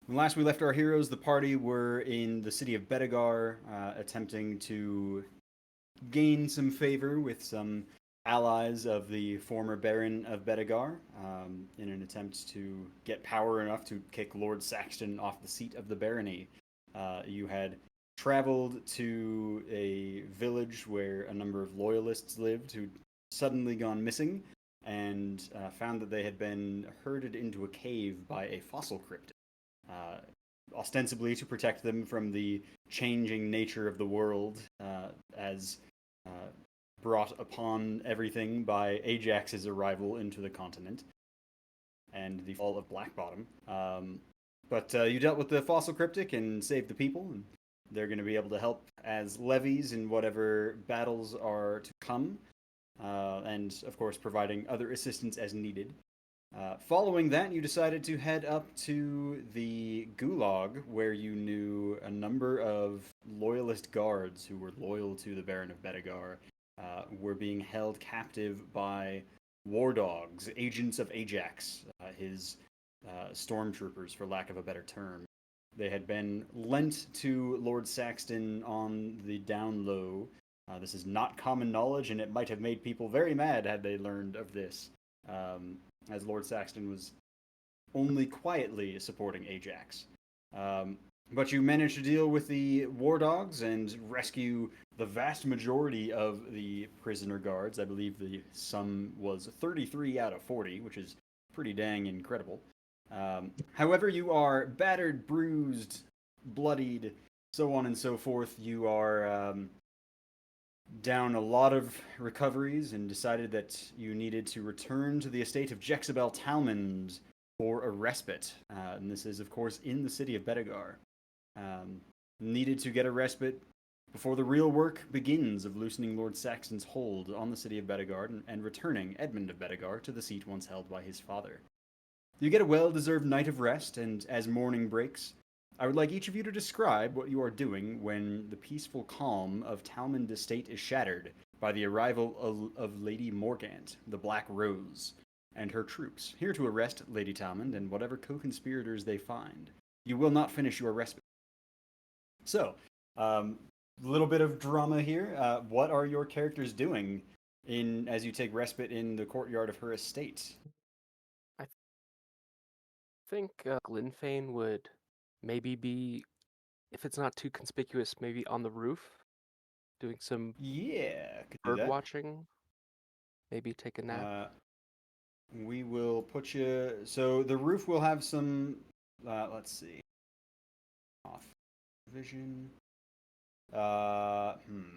When last we left our heroes, the party were in the city of Bedegar, attempting to gain some favor with some allies of the former Baron of Bedegar, in an attempt to get power enough to kick Lord Saxton off the seat of the barony. You had traveled to a village where a number of loyalists lived who'd suddenly gone missing, and found that they had been herded into a cave by a fossil cryptid, uh, ostensibly to protect them from the changing nature of the world, as uh, brought upon everything by Ajax's arrival into the continent and the fall of Blackbottom. But you dealt with the fossil cryptic and saved the people, and they're going to be able to help as levies in whatever battles are to come, and of course providing other assistance as needed. Following that, you decided to head up to the Gulag, where you knew a number of loyalist guards who were loyal to the Baron of Bedegar were being held captive by war dogs, agents of Ajax, his stormtroopers, for lack of a better term. They had been lent to Lord Saxton on the down low. This is not common knowledge, and it might have made people very mad had they learned of this, as Lord Saxton was only quietly supporting Ajax. But you managed to deal with the war dogs and rescue the vast majority of the prisoner guards. I believe the sum was 33 out of 40, which is pretty dang incredible. However, you are battered, bruised, bloodied, so on and so forth. You are down a lot of recoveries and decided that you needed to return to the estate of Jexabel Talmond for a respite. And this is, of course, in the city of Bedegar. Needed to get a respite before the real work begins of loosening Lord Saxton's hold on the city of Bedegar and returning Edmund of Bedegar to the seat once held by his father. You get a well-deserved night of rest, and as morning breaks, I would like each of you to describe what you are doing when the peaceful calm of Talmond Estate is shattered by the arrival of Lady Morgant, the Black Rose, and her troops, here to arrest Lady Talmond and whatever co-conspirators they find. You will not finish your respite. So, a little bit of drama here. What are your characters doing as you take respite in the courtyard of her estate? I think Glenfane would maybe be, if it's not too conspicuous, maybe on the roof doing some Yeah, could do bird that. watching, maybe take a nap. Uh, we will put you. So the roof will have some. Let's see. Off vision. Hmm.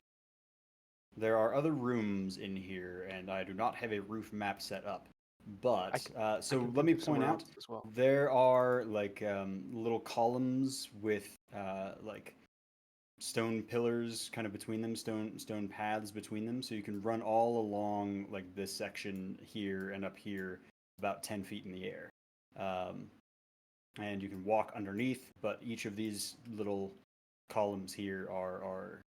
There are other rooms in here, and I do not have a roof map set up. I, But c- I so can let think me of point somewhere out else as well. there are like little columns with like stone pillars kind of between them, stone paths between them, so you can run all along like this section here and up here about 10 feet in the air. Um, and you can walk underneath, but each of these little columns here are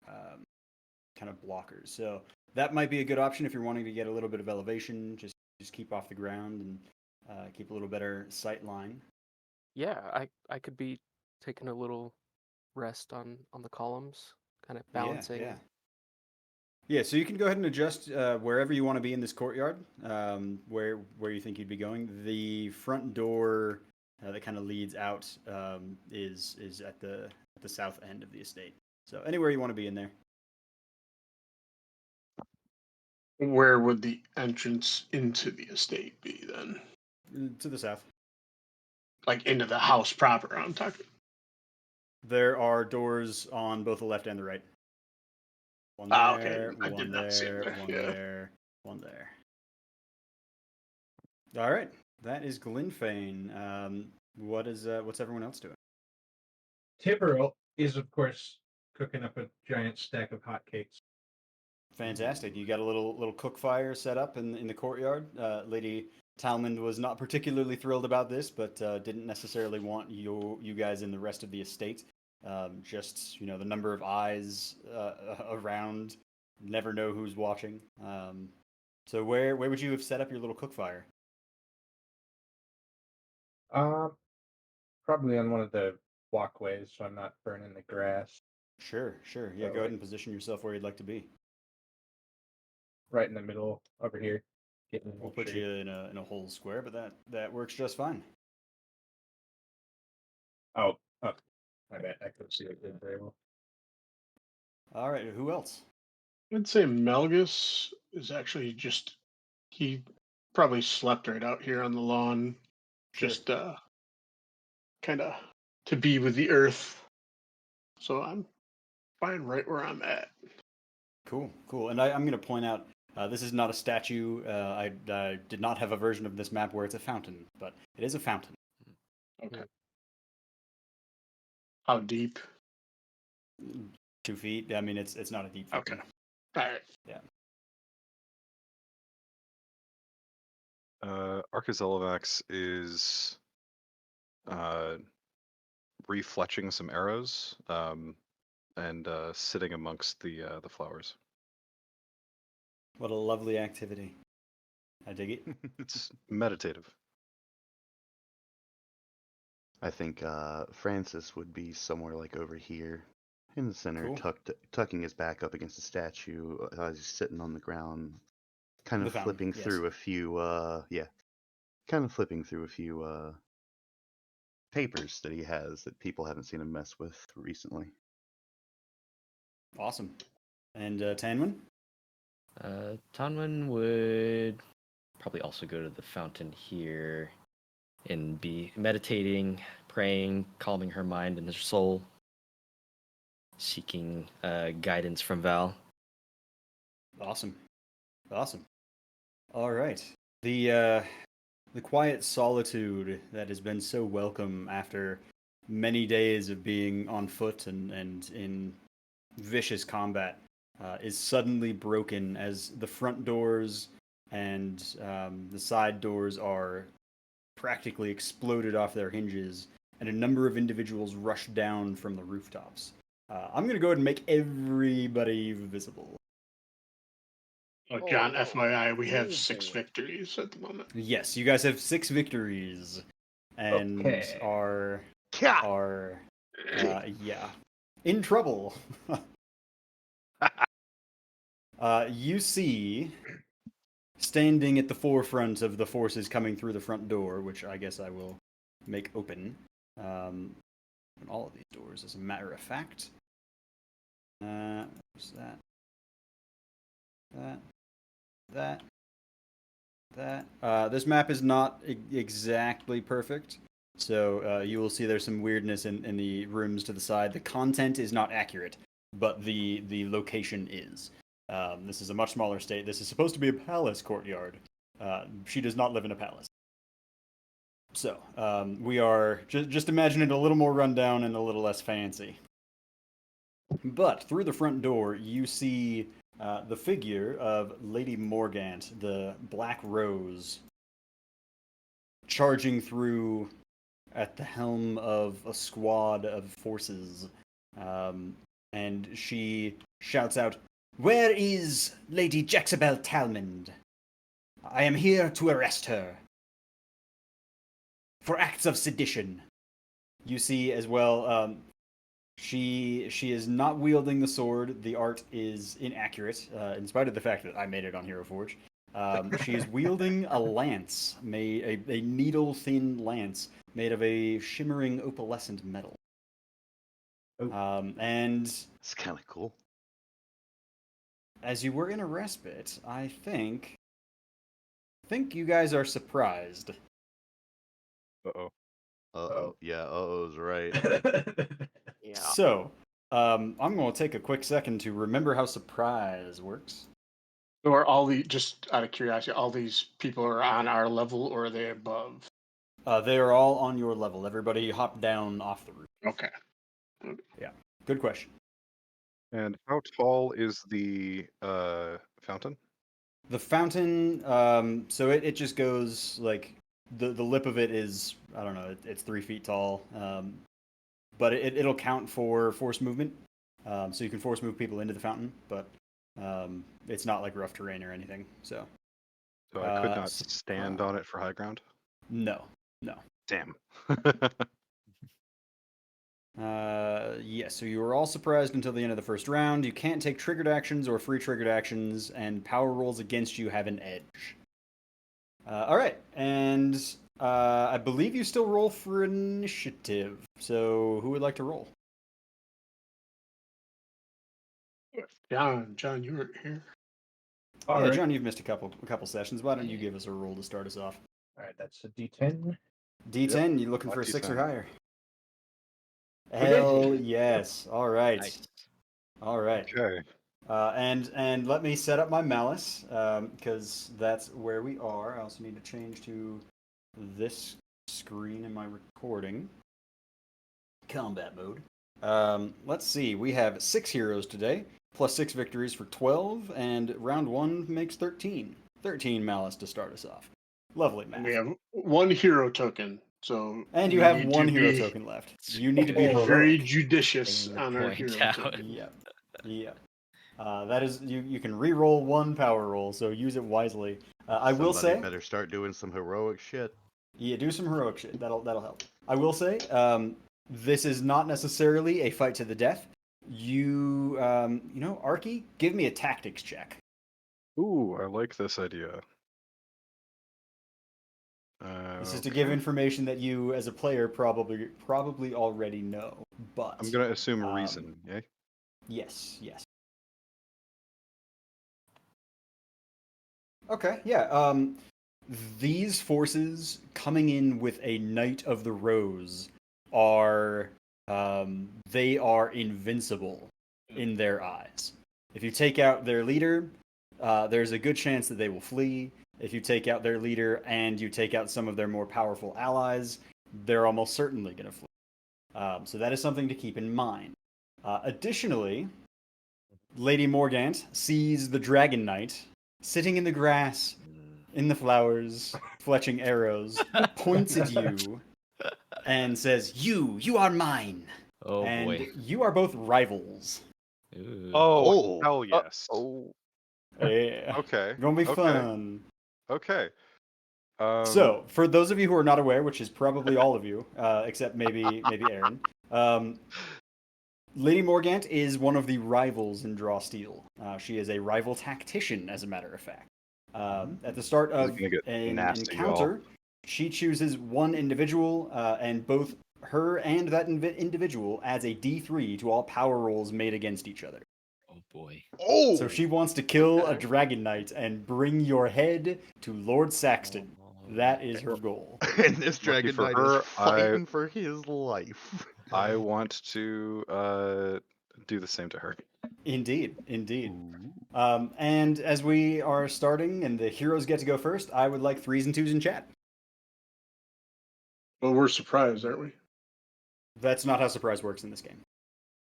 kind of blockers. So that might be a good option if you're wanting to get a little bit of elevation. Just keep off the ground and keep a little better sight line. Yeah, I could be taking a little rest on the columns, kind of Yeah, yeah. balancing. Yeah, so you can go ahead and adjust wherever you want to be in this courtyard, where you think you'd be going. The front door that kind of leads out is at the south end of the estate. So anywhere you want to be in there. Where would the entrance into the estate be then? To the south. Like into the house proper, I'm talking. There are doors on both the left and the right. One Ah, okay. there, I did one not see him there, there. one Yeah. there, one there. All right, that is Glenfane. What's everyone else doing? Tipper is, of course, cooking up a giant stack of hotcakes. Fantastic. You got a little cook fire set up in the courtyard. Lady Talmond was not particularly thrilled about this, but didn't necessarily want you guys in the rest of the estate. Just the number of eyes around, never know who's watching. So where would you have set up your little cook fire? Um, probably on one of the walkways, so I'm not burning the grass. Sure. Yeah, So, go ahead and position yourself where you'd like to be. right in the middle over here. Getting We'll put you in a whole square, but that works just fine. Oh, my bad. I couldn't see it very well. All right, who else? I'd say Melgus is actually he probably slept right out here on the lawn, Sure. just kind of to be with the earth. So I'm fine right where I'm at. Cool. And I'm going to point out this is not a statue. I did not have a version of this map where it's a fountain, but it is a fountain. Okay. How deep? 2 feet. I mean, it's not a deep Okay. fountain. All right. Yeah. Archizolovax is refletching some arrows and sitting amongst the flowers. What a lovely activity. I dig it. It's meditative. I think Francis would be somewhere like over here in the center, Cool. tucking his back up against the statue as he's sitting on the ground, kind The of fountain, flipping yes. through a few, papers that he has that people haven't seen him mess with recently. Awesome. And Tanwin? Tonwin would probably also go to the fountain here and be meditating, praying, calming her mind and her soul, seeking guidance from Val. Awesome. All right. The quiet solitude that has been so welcome after many days of being on foot and in vicious combat is suddenly broken as the front doors and the side doors are practically exploded off their hinges, and a number of individuals rush down from the rooftops. I'm going to go ahead and make everybody visible. Oh, John, FYI, we have 6 victories at the moment. Yes, you guys have 6 victories, and Okay. are in trouble. You see, standing at the forefront of the forces coming through the front door, which I guess I will make open, all of these doors, as a matter of fact. What's that? That. This map is not exactly perfect, so you will see there's some weirdness in the rooms to the side. The content is not accurate, but the location is. This is a much smaller state. This is supposed to be a palace courtyard. She does not live in a palace. So, we are... Just imagine it a little more rundown and a little less fancy. But through the front door, you see the figure of Lady Morgant, the Black Rose, charging through at the helm of a squad of forces. And she shouts out, "Where is Lady Jexabel Talmond? I am here to arrest her for acts of sedition." You see as well, she is not wielding the sword. The art is inaccurate, in spite of the fact that I made it on Hero Forge. She is wielding a lance, a needle-thin lance made of a shimmering opalescent metal. And It's kind of cool. as you were in a respite, I think you guys are surprised. Uh-oh. Yeah, uh-oh's right. Yeah. So, I'm going to take a quick second to remember how surprise works. So are just out of curiosity, all these people are on our level or are they above? They are all on your level. Everybody hop down off the roof. Okay. Yeah, good question. And how tall is the fountain? The fountain, so it just goes like the lip of it is, I don't know, it's 3 feet tall, but it'll count for force movement, so you can force move people into the fountain, but it's not like rough terrain or anything. So I could not stand on it for high ground. no. Damn. Yes, so you were all surprised until the end of the first round. You can't take triggered actions or free triggered actions, and power rolls against you have an edge. All right, and I believe you still roll for initiative. So who would like to roll? John, you weren't here. All Yeah, right. John, you've missed a couple sessions. Why don't you give us a roll to start us off? All right, that's a D10. D10, you looking for a 6 or 1d10. higher? did. Hell yes. All right. Nice. All right. Okay. And let me set up my malice, because that's where we are. I also need to change to this screen in my recording. Combat mode. Let's see. We have 6 heroes today, plus 6 victories for 12, and round 1 makes 13. 13 malice to start us off. Lovely math. And we have 1 hero token, so And you we have need 1 to hero be token left. You need to be very heroic. judicious Bring the on our point hero down. token. Yep. Yep. That is you can re-roll 1 power roll, so use it wisely. I will Somebody say, better start doing some heroic shit. yeah, do some heroic shit. That'll help. I will say, this is not necessarily a fight to the death. Arky, give me a tactics check. Ooh, I like this idea. This is to give Okay. information that you, as a player, probably already know. But I'm gonna assume um, reason. Yeah. yes. Okay, yeah. These forces coming in with a Knight of the Rose are they are invincible in their eyes. If you take out their leader, there's a good chance that they will flee. If you take out their leader and you take out some of their more powerful allies, they're almost certainly going to flee. So that is something to keep in mind. Additionally, Lady Morgant sees the Dragon Knight sitting in the grass, in the flowers, fletching arrows, points at you, and says, You are mine. Oh And boy. you are both rivals. Ooh. Oh, hell yes. Oh. Yeah. Okay. Gonna be Okay. fun. Okay. So, for those of you who are not aware, which is probably all of you, except maybe Aaron, Lady Morgant is one of the rivals in Draw Steel. She is a rival tactician, as a matter of fact. At the start This is of gonna get an nasty, encounter, she chooses one individual, and both her and that individual adds a D3 to all power rolls made against each other. Oh boy. Oh! So she wants to kill a Okay. Dragon Knight and bring your head to Lord Saxton. That is her goal. And this Dragon for Knight her, is fighting for his life. I want to do the same to her. Indeed. And as we are starting and the heroes get to go first, I would like 3s and 2s in chat. Well, we're surprised, aren't we? That's not how surprise works in this game.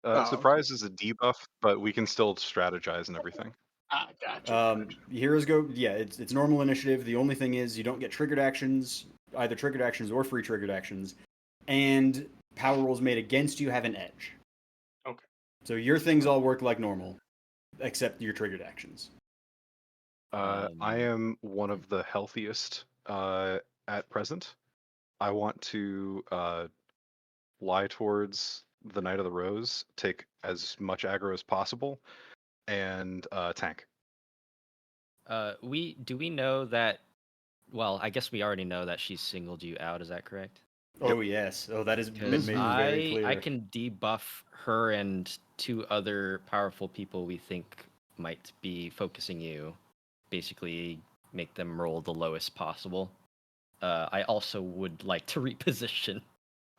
Oh, Surprise is a debuff, but we can still strategize and everything. Gotcha. Heroes go, yeah, it's normal initiative. The only thing is you don't get triggered actions, either triggered actions or free triggered actions, and power rolls made against you have an edge. Okay. So your things all work like normal, except your triggered actions. I am one of the healthiest at present. I want to lie towards the Knight of the Rose, take as much aggro as possible, and tank. Do we know that? Well, I guess we already know that she singled you out. Is that correct? Oh yes. Oh, that has been Because made very clear. I can debuff her and 2 other powerful people we think might be focusing you. Basically, make them roll the lowest possible. I also would like to reposition.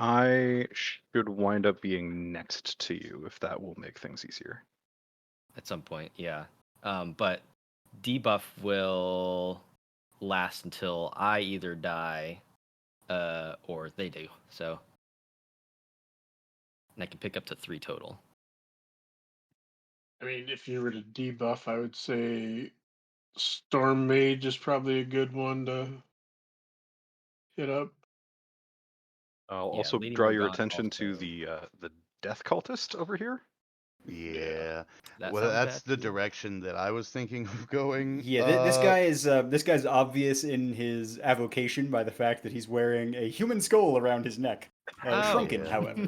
I should wind up being next to you if that will make things easier. At some point, yeah. But debuff will last until I either die, or they do. So, and I can pick up to 3 total. I mean, if you were to debuff, I would say Storm Mage is probably a good one to hit up. I'll Yeah, also Lady draw your Morgant attention to also. the Death Cultist over here. Yeah. That Well, sounds that's bad the to me. direction that I was thinking of going. Yeah, this guy's obvious in his avocation by the fact that he's wearing a human skull around his neck, Oh. shrunken, Yeah. however.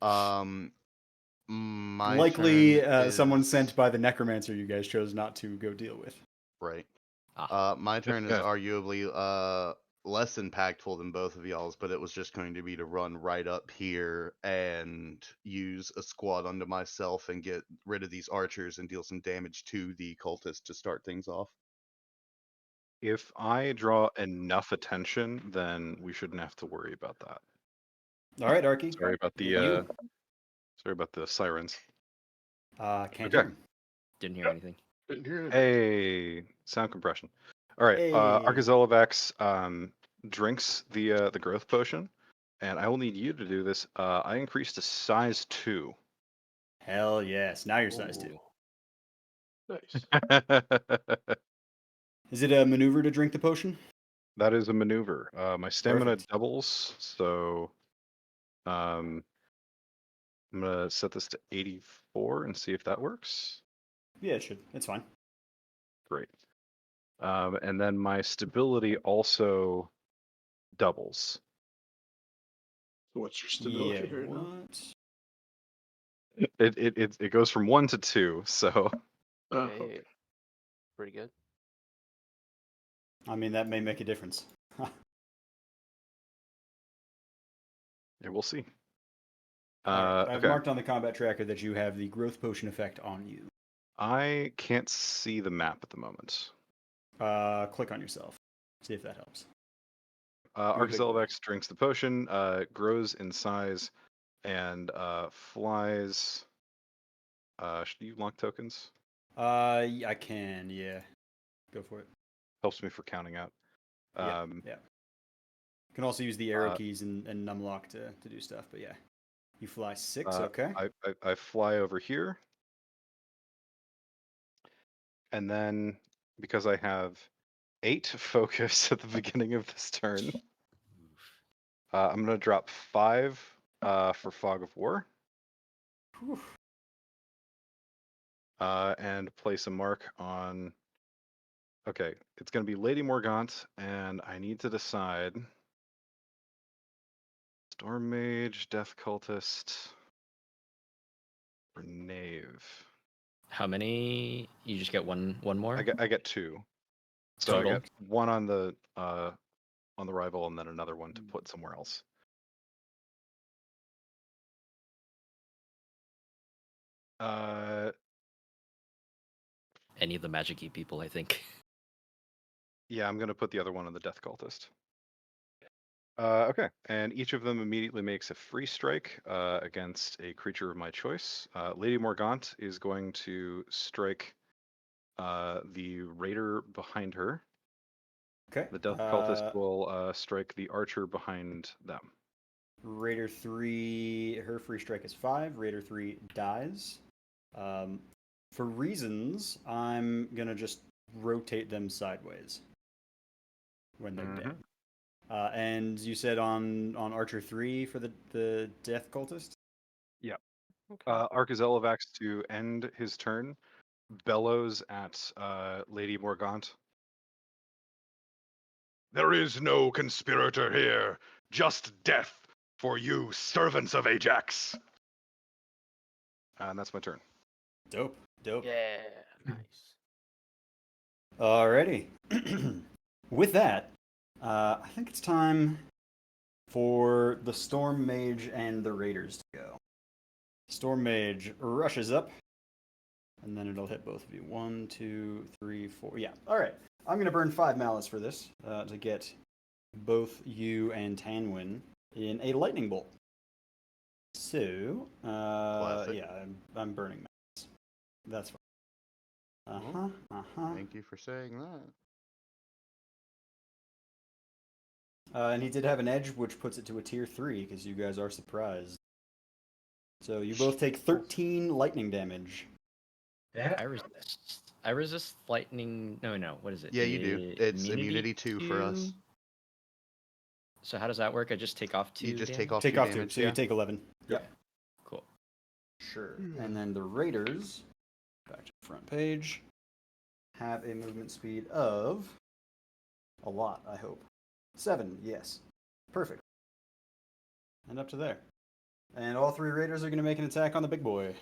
My Likely turn someone is- sent by the necromancer you guys chose not to go deal with. Right. Ah. My turn is Yeah. arguably less impactful than both of y'all's, but it was just going to be to run right up here and use a squad unto myself and get rid of these archers and deal some damage to the cultists to start things off. If I draw enough attention, then we shouldn't have to worry about that. All right, Arky. Sorry about the You. sorry about the sirens. Can't Okay. hear him. Didn't hear anything. Didn't hear it. Hey, sound compression. All right, Hey. Arkazelovax drinks the growth potion, and I will need you to do this. I increased to size 2. Hell yes. Now you're size 2. Ooh. Nice. Is it a maneuver to drink the potion? That is a maneuver. My stamina Perfect. doubles, so I'm gonna set this to 84 and see if that works. Yeah, it should. It's fine. Great. And then my stability also doubles. So what's your stability Yeah. right now? What? It goes from 1 to 2, so Okay. Pretty good. I mean, that may make a difference. yeah, we'll see. All right. I've Okay. marked on the combat tracker that you have the growth potion effect on you. I can't see the map at the moment. Click on yourself. See if that helps. You're a big boy. Arkazelovax drinks the potion, grows in size, and flies. Should you lock tokens? I can, yeah. Go for it. Helps me for counting out. Yeah. You can also use the arrow keys and numlock to do stuff, but yeah. You fly 6, okay. I fly over here, and then because I have 8 focus at the beginning of this turn, I'm gonna drop 5 for Fog of War. Whew. And place a mark on. Okay, it's going to be Lady Morgant, and I need to decide. Storm Mage, Death Cultist, or Knave. How many? You just get one more? I get 2. So Total? I get one on the rival, and then another one to put somewhere else. Any of the magic-y people, I think. Yeah, I'm going to put the other one on the Death Cultist. Okay, and each of them immediately makes a free strike against a creature of my choice. Lady Morgant is going to strike the raider behind her. Okay. The Death Cultist will strike the archer behind them. Raider 3, her free strike is 5. Raider 3 dies. For reasons, I'm going to just rotate them sideways when they're dead. And you said on Archer 3 for the Death Cultist? Yep. Okay. Arkazelovax, to end his turn, bellows at Lady Morgant. There is no conspirator here, just death for you servants of Ajax. And that's my turn. Dope. Yeah. Nice. Alrighty. With that, I think it's time for the Storm Mage and the Raiders to go. Storm Mage rushes up, and then it'll hit both of you. 1, 2, 3, 4. Yeah. All right. I'm going to burn 5 malice for this to get both you and Tanwin in a lightning bolt. So, yeah, I'm burning malice. That's fine. Thank you for saying that. And he did have an edge, which puts it to a tier 3, because you guys are surprised. So you both take 13 lightning damage. That I resist lightning. No. What is it? Yeah, you do. It's immunity 2 for us. So how does that work? I just take off 2 You just take damage? off Take 2 off damage. 2, so you take 11. Yep. Cool. Sure. And then the Raiders, back to the front page, have a movement speed of a lot, I hope. 7, yes. Perfect. And up to there. And all 3 raiders are going to make an attack on the big boy,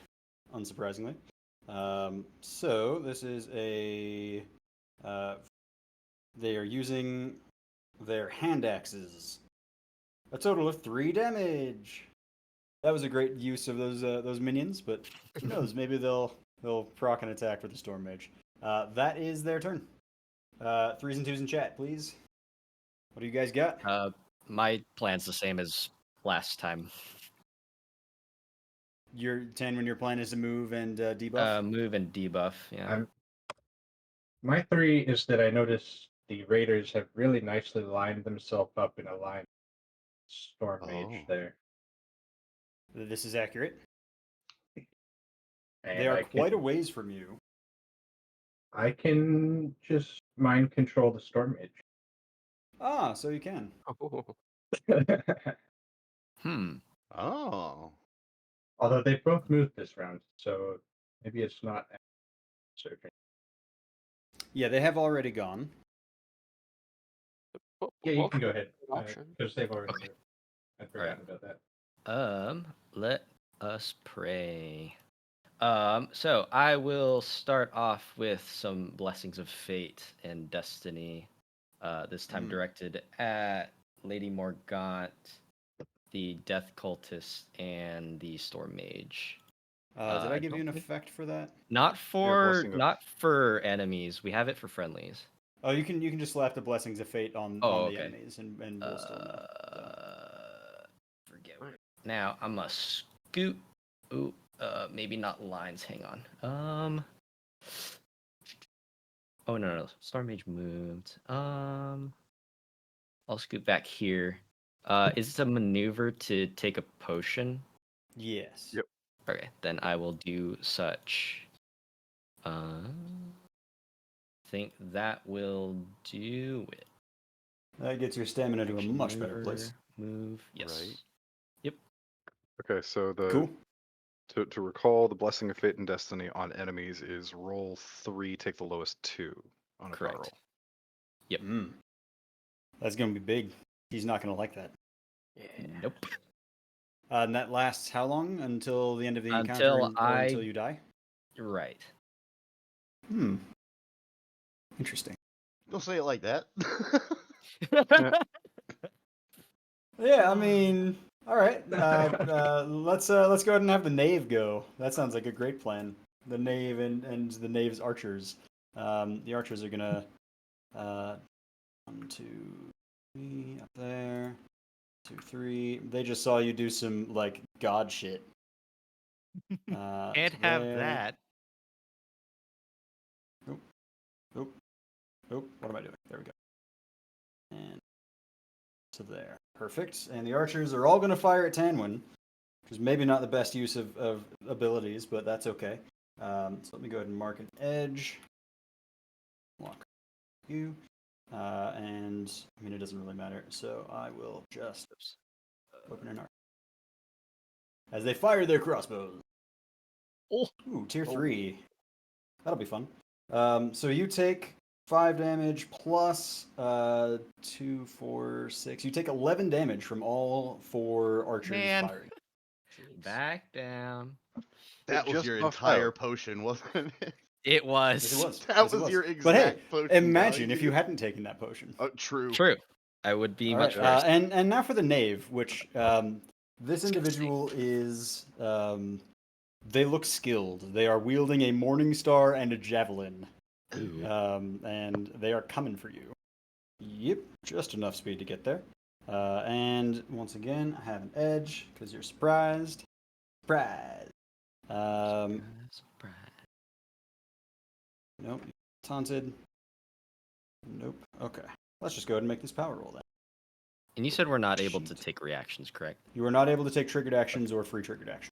unsurprisingly. So this is a... they are using their hand axes. A total of 3 damage. That was a great use of those minions, but who knows? Maybe they'll proc an attack with the Storm Mage. That is their turn. 3s and 2s in chat, please. What do you guys got? My plan's the same as last time. Your 10 when your plan is to move and debuff. Move and debuff. Yeah. My 3 is that I noticed the raiders have really nicely lined themselves up in a line. Storm Mage there. This is accurate. And They are I quite can, a ways from you. I can just mind control the Storm Mage. Ah, so you can. Oh, Oh. Although they both moved this round, so maybe it's not certain. Yeah, they have already gone. Yeah, you can go ahead. Option. Because they've already Okay. moved. I'd forgotten about that. Let us pray. So I will start off with some blessings of fate and destiny. This time directed at Lady Morgant, the Death Cultist, and the Storm Mage. Did I give you an effect for that? Not blessing of- not for enemies. We have it for friendlies. Oh, you can just slap the blessings of fate on the okay. enemies, and we'll still know. Forget it. Now I'm a scoot. Ooh, maybe not lines. Hang on. Oh no, Storm Mage moved. I'll scoot back here. Is it a maneuver to take a potion? Yes. Yep. Okay, then I will do such. Think that will do it. That gets your stamina to a much better place. Move. Yes. Right. Yep. Okay, so Cool. to recall, the blessing of fate and destiny on enemies is roll 3, take the lowest 2 on a power Correct. roll. Yep. That's gonna be big. He's not gonna like that. yeah. Nope. And that lasts how long? Until the end of the encounter? Or until you die? Right. Interesting. Don't say it like that. Yeah, I mean, all right. Let's go ahead and have the knave go. That sounds like a great plan. The knave and the knave's archers. The archers are gonna 1, 2, 3 up there. 2, 3. They just saw you do some like god shit. Can't to have there. that. What am I doing? There we go. And to there. Perfect. And the archers are all going to fire at Tanwin, which is maybe not the best use of abilities, but that's okay. So let me go ahead and mark an edge. Lock you. And, I mean, it doesn't really matter. So I will just open an arc. As they fire their crossbows. Oh. Ooh, tier 3. That'll be fun. So you take 5 damage plus 2, 4, 6. You take 11 damage from all 4 archers firing. Back down. That was just your buffed entire out. potion, wasn't it? It was. Yes, it was. That Yes, it was your But hey, exact potion imagine if value. you hadn't taken that potion. Oh, true. True. I would be All much right, worse. and now for the knave, which this individual is. They look skilled. They are wielding a morning star and a javelin. Ooh. And they are coming for you. Yep, just enough speed to get there. And once again, I have an edge because you're surprised. Surprise. Surprise. Nope. Taunted. Nope. Okay. Let's just go ahead and make this power roll then. And you said we're not able to Shoot. take reactions, correct? You are not able to take triggered actions or free triggered actions.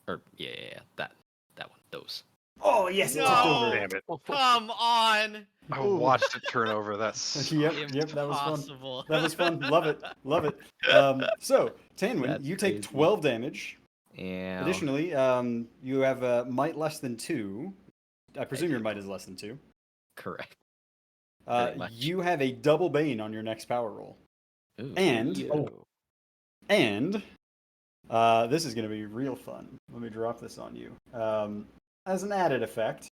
Or yeah, that one, those. Oh yes, it tipped No! over. Damn it. Come on. I watched it turn over. That's Yep, that was fun. Impossible. That was fun. Love it. So, Tanwin, That's you take crazy. 12 damage. Yeah. Additionally, you have a might less than 2. I presume your might is less than 2. Correct. Pretty much. You have a double bane on your next power roll. Ooh. And This is going to be real fun. Let me drop this on you. As an added effect,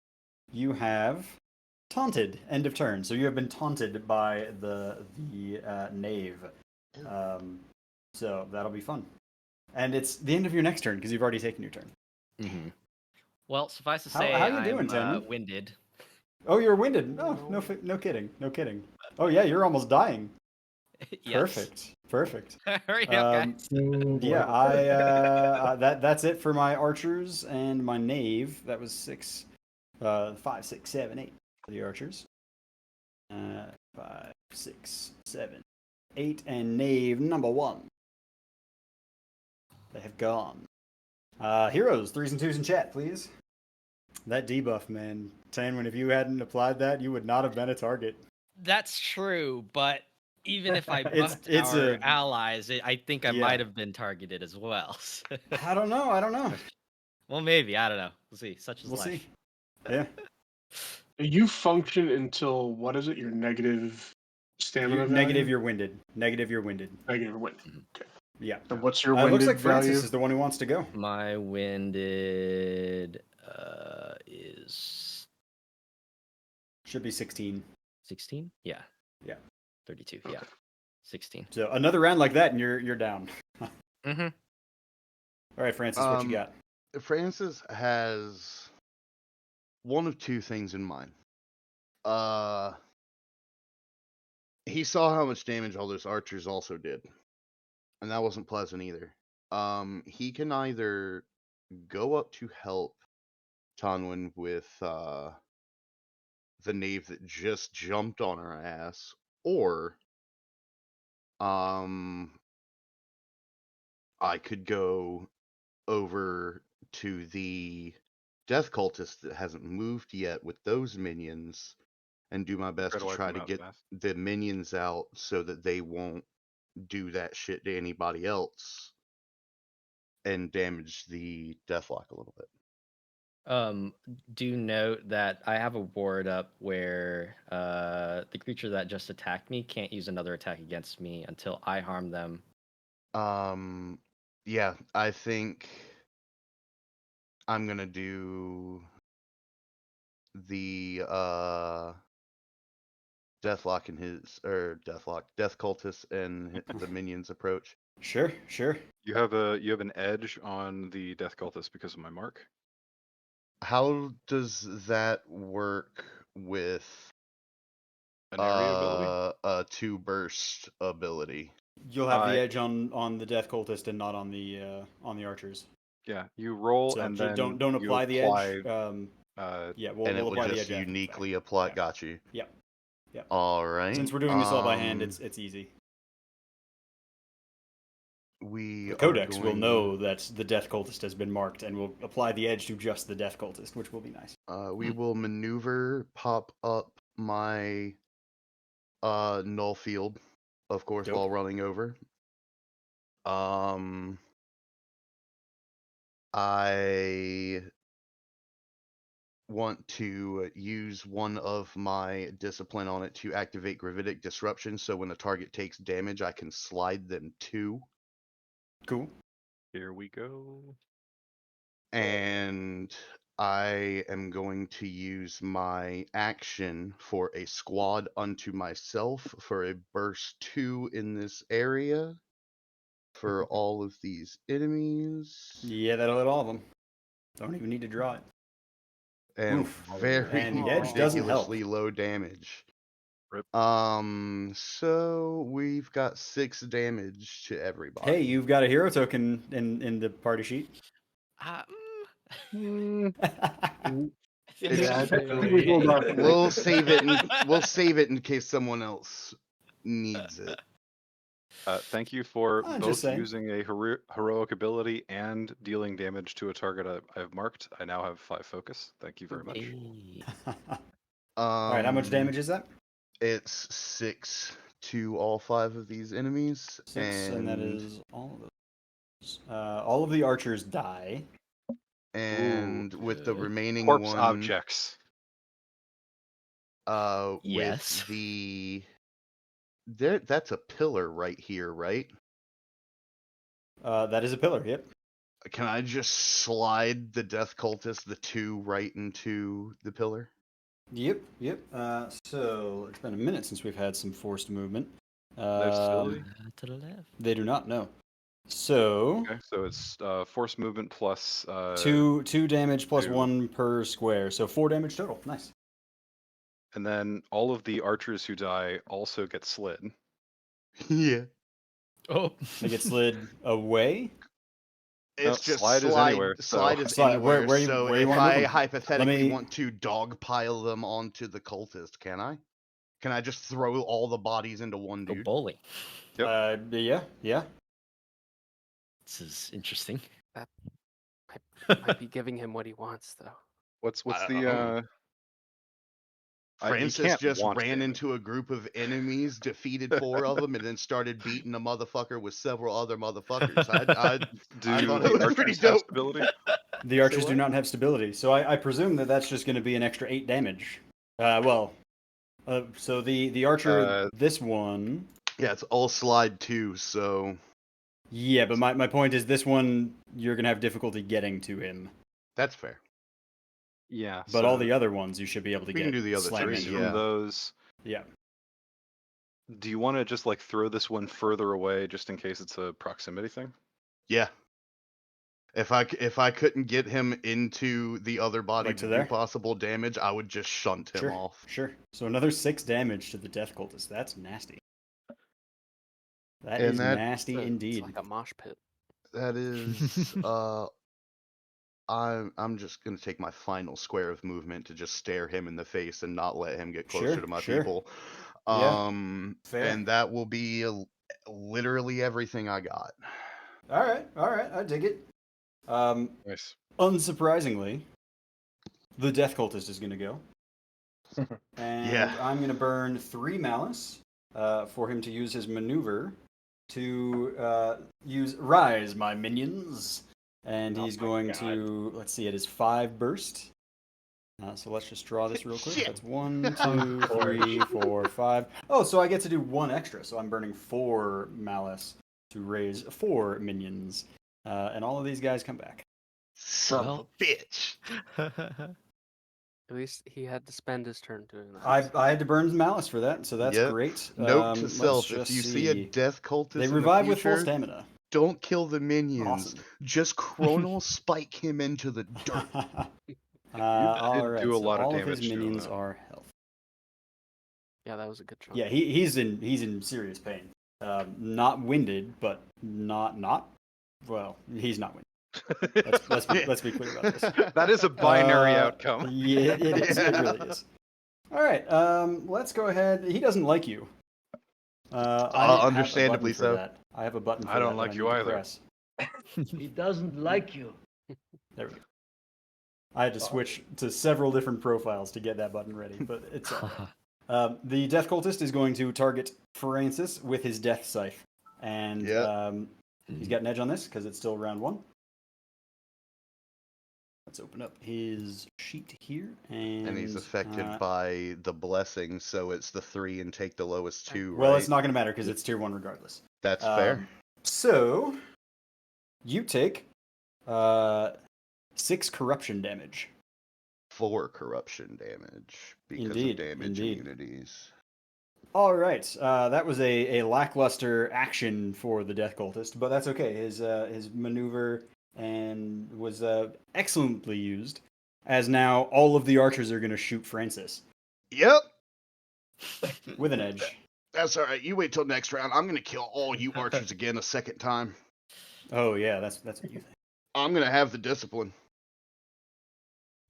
you have taunted. End of turn. So you have been taunted by the knave. So that'll be fun. And it's the end of your next turn because you've already taken your turn. Mm-hmm. Well, suffice to How say, you doing, I'm Tim? winded. Oh, you're winded. Oh, no kidding. No kidding. Oh, yeah, you're almost dying. Yes. Perfect. Hurry up, guys. Yeah, that's it for my archers and my knave. That was 6, 5, 6, 7, 8 for the archers. 5, 6, 7, 8, and knave number 1. They have gone. Heroes, 3s and 2s in chat, please. That debuff, man. Tanwin, if you hadn't applied that, you would not have been a target. That's true, but even if I It's- buffed it's our a- allies, I think I Yeah. might have been targeted as well. I don't know. Well, maybe. I don't know. We'll see. Such is We'll life. see. Yeah. You function until what is it? Your negative stamina value? Negative, you're winded. Negative, you're winded. Negative wind. Okay. Yeah. So what's your It winded looks like Francis value? is the one who wants to go. My winded is Should be 16. 16? Yeah. Yeah. 32. Yeah. 16. So another round like that, and you're down. Mm-hmm. All right, Francis, what you got? Francis has one of two things in mind. He saw how much damage all those archers also did, and that wasn't pleasant either. He can either go up to help Tanwin with the knave that just jumped on her ass, or I could go over to the death cultist that hasn't moved yet with those minions and do my best to try to get the minions out so that they won't do that shit to anybody else and damage the deathlock a little bit. Do note that I have a ward up where the creature that just attacked me can't use another attack against me until I harm them. Yeah, I think I'm gonna do the death cultist and the minions approach. Sure. You have an edge on the death cultist because of my mark. How does that work with An area ability? a 2 burst ability? You'll have the edge on the death cultist and not on the archers. Yeah, you roll So and then don't apply the edge. Yeah, we'll and it will apply the just edge uniquely apply. Yeah. Got you. Yep. All right. Since we're doing this all by hand, it's easy. The codex will know that the death cultist has been marked and will apply the edge to just the death cultist, which will be nice. We will maneuver, pop up my null field, of course, while running over. I want to use one of my discipline on it to activate gravitic disruption, so when the target takes damage, I can slide them 2. Cool. Here we go. And I am going to use my action for a squad unto myself for a burst 2 in this area for all of these enemies. Yeah, that'll hit all of them. Don't even need to draw it. And very and edge doesn't help. ridiculously low damage. Rip. So we've got 6 damage to everybody. Hey, you've got a hero token in the party sheet. We'll We'll save it in case someone else needs it. Thank you for both saying. using a heroic ability and dealing damage to a target I've marked. I now have 5 focus. Thank you very much. All right, how much damage is that? It's 6 to all 5 of these enemies. 6, and that is all of those. All of the archers die. And with the remaining corpse one, objects. Yes. With the that's a pillar right here, right? That is a pillar. Yep. Can I just slide the death cultist, the 2, right into the pillar? Yep. So it's been a minute since we've had some forced movement. No stability? To the left. They do not know. So Okay, so it's force movement plus... two damage plus 2. 1 per square. So 4 damage total. Nice. And then all of the archers who die also get slid. Yeah. Oh. They get slid away. It's No, just slide is anywhere, so- Slide is Slide- anywhere. where you- so where you if wanna move I them? hypothetically me- want to dogpile them onto the cultist, can I? Can I just throw all the bodies into one Go dude? bowling. Yep. Yeah. This is interesting. Might be giving him what he wants, though. What's I the... don't know. he Francis can't just want ran damage. into a group of enemies, defeated 4 of them, and then started beating a motherfucker with several other motherfuckers. I Do thought the it was pretty archers have dope. stability? The archers do what? not have stability, so I presume that that's just going to be an extra 8 damage. So the archer, this one, Yeah, it's all slide 2, so yeah, but my point is this one you're going to have difficulty getting to him, that's fair. Yeah. but so all the other ones you should be able to We get. can do the other slammed 3, into. from yeah. those, Yeah. do you want to just like throw this one further away just in case it's a proximity thing? Yeah. If I couldn't get him into the other body Like to to there? do possible damage, I would just shunt him off. Sure. So another 6 damage to the death cultist. That's nasty. That And is that- nasty It's indeed. like a mosh pit. That is I'm just gonna take my final square of movement to just stare him in the face and not let him get closer Sure, to my sure. people. Yeah, fair. And that will be literally everything I got. All right, I dig it. Nice. Unsurprisingly, the death cultist is going to go. And Yeah. I'm going to burn 3 malice for him to use his maneuver to use Rise, my minions. And he's going to, let's see, it is 5 burst. So let's just draw this real quick. Shit. That's 1, 2, 3, 4, 5. Oh, so I get to do 1 extra. So I'm burning 4 malice to raise 4 minions. And all of these guys come back. Son Well. of a bitch. At least he had to spend his turn doing that. I had to burn malice for that, so that's Yep. great. Note to Let's self: if just you see a death cultist, they in revive the with full future, stamina. don't kill the minions. Awesome. Just chrono spike him into the dirt. All right, do a so lot of all of damage his to him, minions though. are health. Yeah, that was a good chunk. Yeah, he's in serious pain. Not winded, but not. Well, he's not winded. Let's be clear about this. That is a binary outcome. Yeah, it is. It really is. All right, let's go ahead. He doesn't like you. I have a Understandably button for so. that. I have a button for I don't that like I you need to either. press. He doesn't like you. There we go. I had to switch to several different profiles to get that button ready, but it's all right. The Death Cultist is going to target Francis with his Death Scythe. And he's got an edge on this because it's still round 1. Let's open up his sheet here. And he's affected by the blessing, so it's the 3 and take the lowest 2, well, right? it's not going to matter because it's tier 1 regardless. That's fair. So, you take 6 corruption damage. 4 corruption damage because Indeed, of damage indeed. immunities. All right, that was a lackluster action for the Death Cultist, but that's okay. His maneuver and was excellently used, as now all of the archers are going to shoot Francis Yep, with an edge. that's all right. You wait till next round. I'm gonna kill all you archers again a second time. Oh yeah, that's what you think. I'm gonna have the discipline.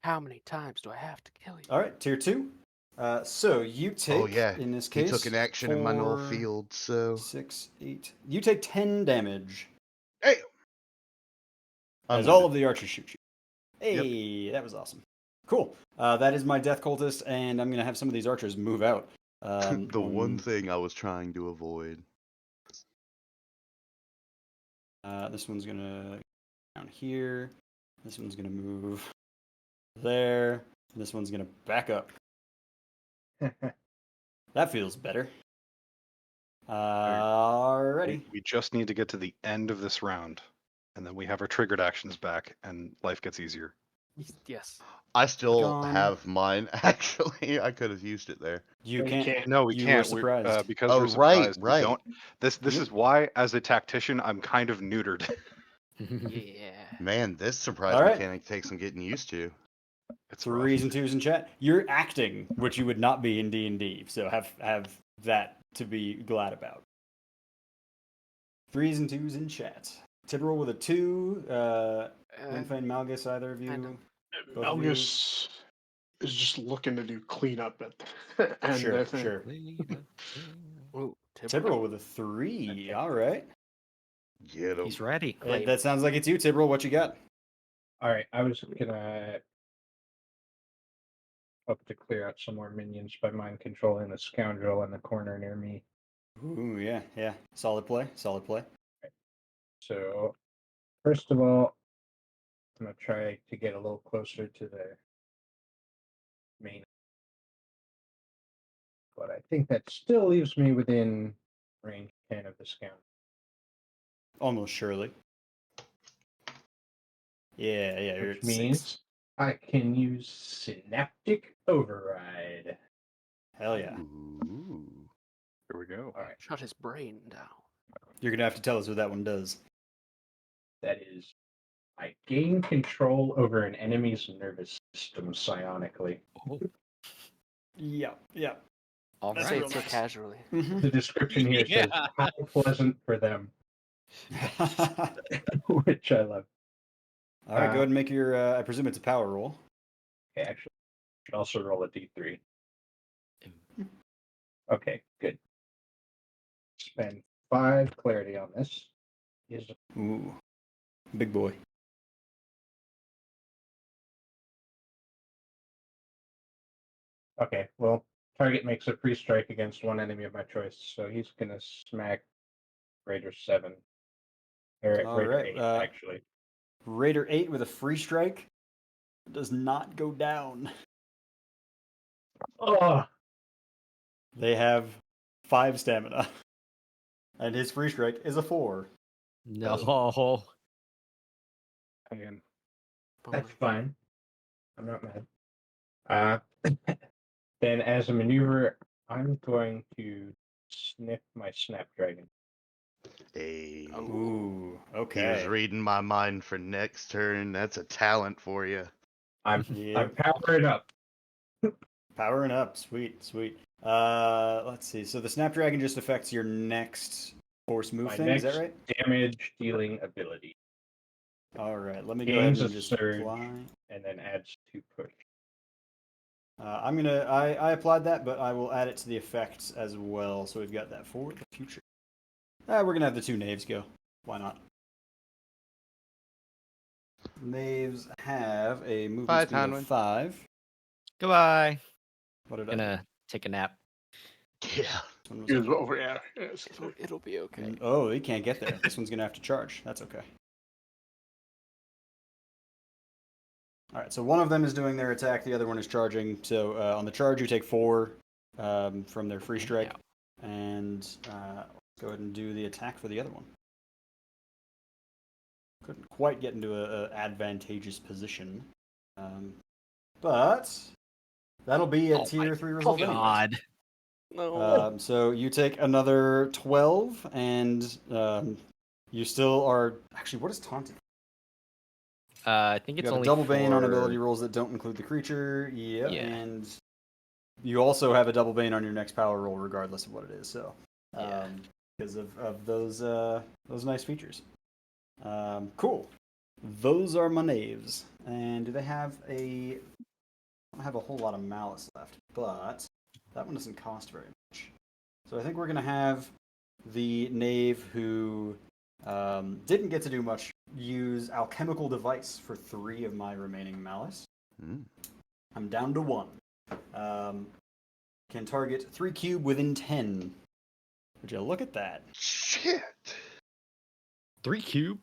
How many times do I have to kill you? All right, tier 2. So you take. Oh yeah, In this he case, took an action in my null 4, field, so 6, 8. You take 10 damage hey, as all of the archers shoot you. Hey, that was awesome. Cool. That is my Death Cultist, and I'm gonna have some of these archers move out. the one thing I was trying to avoid. This one's gonna down here. This one's gonna move there. And this one's gonna back up. That feels better. Alrighty. We just need to get to the end of this round, and then we have our triggered actions back, and life gets easier. Yes. I still Gone. have mine. Actually, I could have used it there. You No, you can't. can't. No, we You can't. were surprised. Because Oh, we're right, surprised. right. We don't. This is why, as a tactician, I'm kind of neutered. Yeah. Man, this surprise All right. mechanic takes some getting used to. It's Threes rough. and twos in chat. You're acting, which you would not be in D&D. So have that to be glad about. Threes and twos in chat. Tibberl with a 2. Linfane, Malgus, either of you? I know. Both of you? Malgus is just looking to do cleanup at the end. Sure, I think. sure. Ooh, Tibberl with a 3. All right. Get 'em. He's ready. Claim. That sounds like it's you, Tibberl. What you got? All right, I was gonna hope to clear out some more minions by mind controlling the scoundrel in the corner near me. Ooh, yeah. Solid play. So, first of all, I'm gonna try to get a little closer to the main, but I think that still leaves me within range 10 of the scoundrel. Almost surely. Yeah. You're Which at means 6. I can use Synaptic Override. Hell yeah. Ooh. Here we go. All right, Shut his brain down. You're going to have to tell us what that one does. that is, I gain control over an enemy's nervous system psionically. Oh, Yeah. all That's Say right. it so casually. The description here says, Yeah. how pleasant for them, which I love. All right, go ahead and make your, I presume it's a power roll. Okay, actually, I should also roll a d3. Okay, good. Spend 5 clarity on this. Ooh, big boy. Okay, well, target makes a free strike against one enemy of my choice, so he's gonna smack Raider 7. Or All Raider right, 8, actually. Raider 8 with a free strike does not go down. Oh, They have 5 stamina. And his free strike is a 4. No. again, Bummer. that's fine. I'm not mad. Then as a maneuver, I'm going to sniff my Snapdragon. Hey. Ooh, He was okay. reading my mind for next turn. That's a talent for you. I'm Yep. powering up. Powering up. Sweet. Let's see. So the Snapdragon just affects your next force move My thing, is that next right? damage dealing ability. All right, let me go ahead Gains and a just surge. apply. And then adds 2 push. I applied that, but I will add it to the effects as well, so we've got that for the future. We're gonna have the 2 knaves go. Why not? Knaves have a movement Bye, speed Tanwin. of 5. Goodbye. What did Gonna take a nap. Yeah. This one was He was up. over. Yeah. Yes. It'll be okay. Oh, he can't get there. This one's gonna have to charge. That's okay. All right, so one of them is doing their attack, the other one is charging. So on the charge, you take 4 from their free strike, and let's go ahead and do the attack for the other one. Couldn't quite get into an advantageous position, but that'll be a tier 3 result anyways. God. No. So you take another 12, and you still are. Actually, what is taunting? I think You it's got a only double bane on for- ability rolls that don't include the creature. Yeah, Yeah. and you also have a double bane on your next power roll, regardless of what it is. So, Yeah. because of those nice features. Cool. Those are my knaves. And do they have a? I don't have a whole lot of malice left, but that one doesn't cost very much. So I think we're gonna have the knave who didn't get to do much use alchemical device for 3 of my remaining malice. I'm down to 1. Can target 3 cube within 10. Would you look at that? Shit. 3 cube.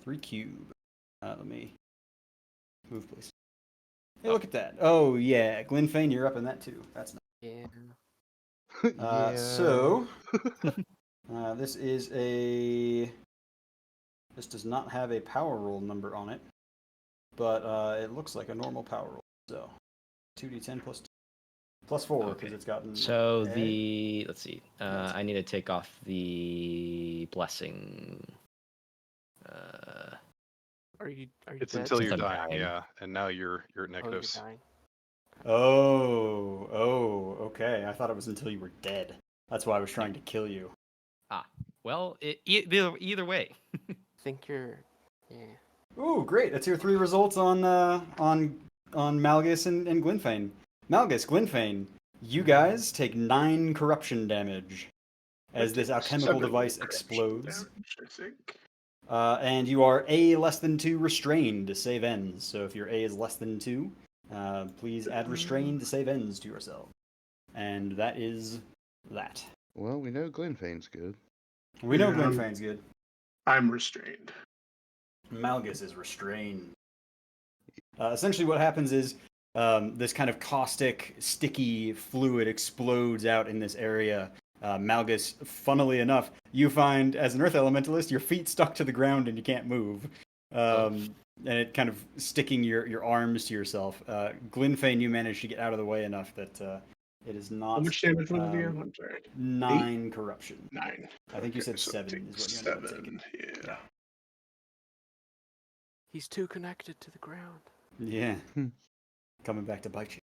3 cube. Let me move, please. Hey, look at that. Oh yeah, Glenfane, you're up in that too. That's nice. Yeah. Yeah. So, this is a. This does not have a power roll number on it, but it looks like a normal power roll. So, 2d10 plus 4 because Okay. it's gotten. So edge. let's see. I need to take off the blessing. Are you It's dead? until Since you're I'm dying, dying. yeah. And now you're at Oh, you're negatives. dying. Oh, okay. I thought it was until you were dead. That's why I was trying to kill you. Well, either way. I think you're. Yeah. Ooh, great! That's your 3 results on Malgus and Glenfane. Malgus, Glenfane, you guys take 9 corruption damage as this alchemical 7 device corruption explodes. damage, I think. And you are A less than 2 restrained to save ends. So if your A is less than 2, please add restrained to save ends to yourself. And that is that. Well, we know Glenfane's good. We know Yeah. Glenfane's good. I'm restrained. Malgus is restrained. Essentially, what happens is this kind of caustic, sticky fluid explodes out in this area. Malgus, funnily enough, you find as an Earth Elementalist, your feet stuck to the ground and you can't move. And it kind of sticking your arms to yourself. Glenfane, you managed to get out of the way enough that it is not. How much damage was it again? I'm sorry. 9 corruption. 9. I think you said so 7 take is what you ended up 7. taking. Yeah. He's too connected to the ground. Yeah. Coming back to bite you.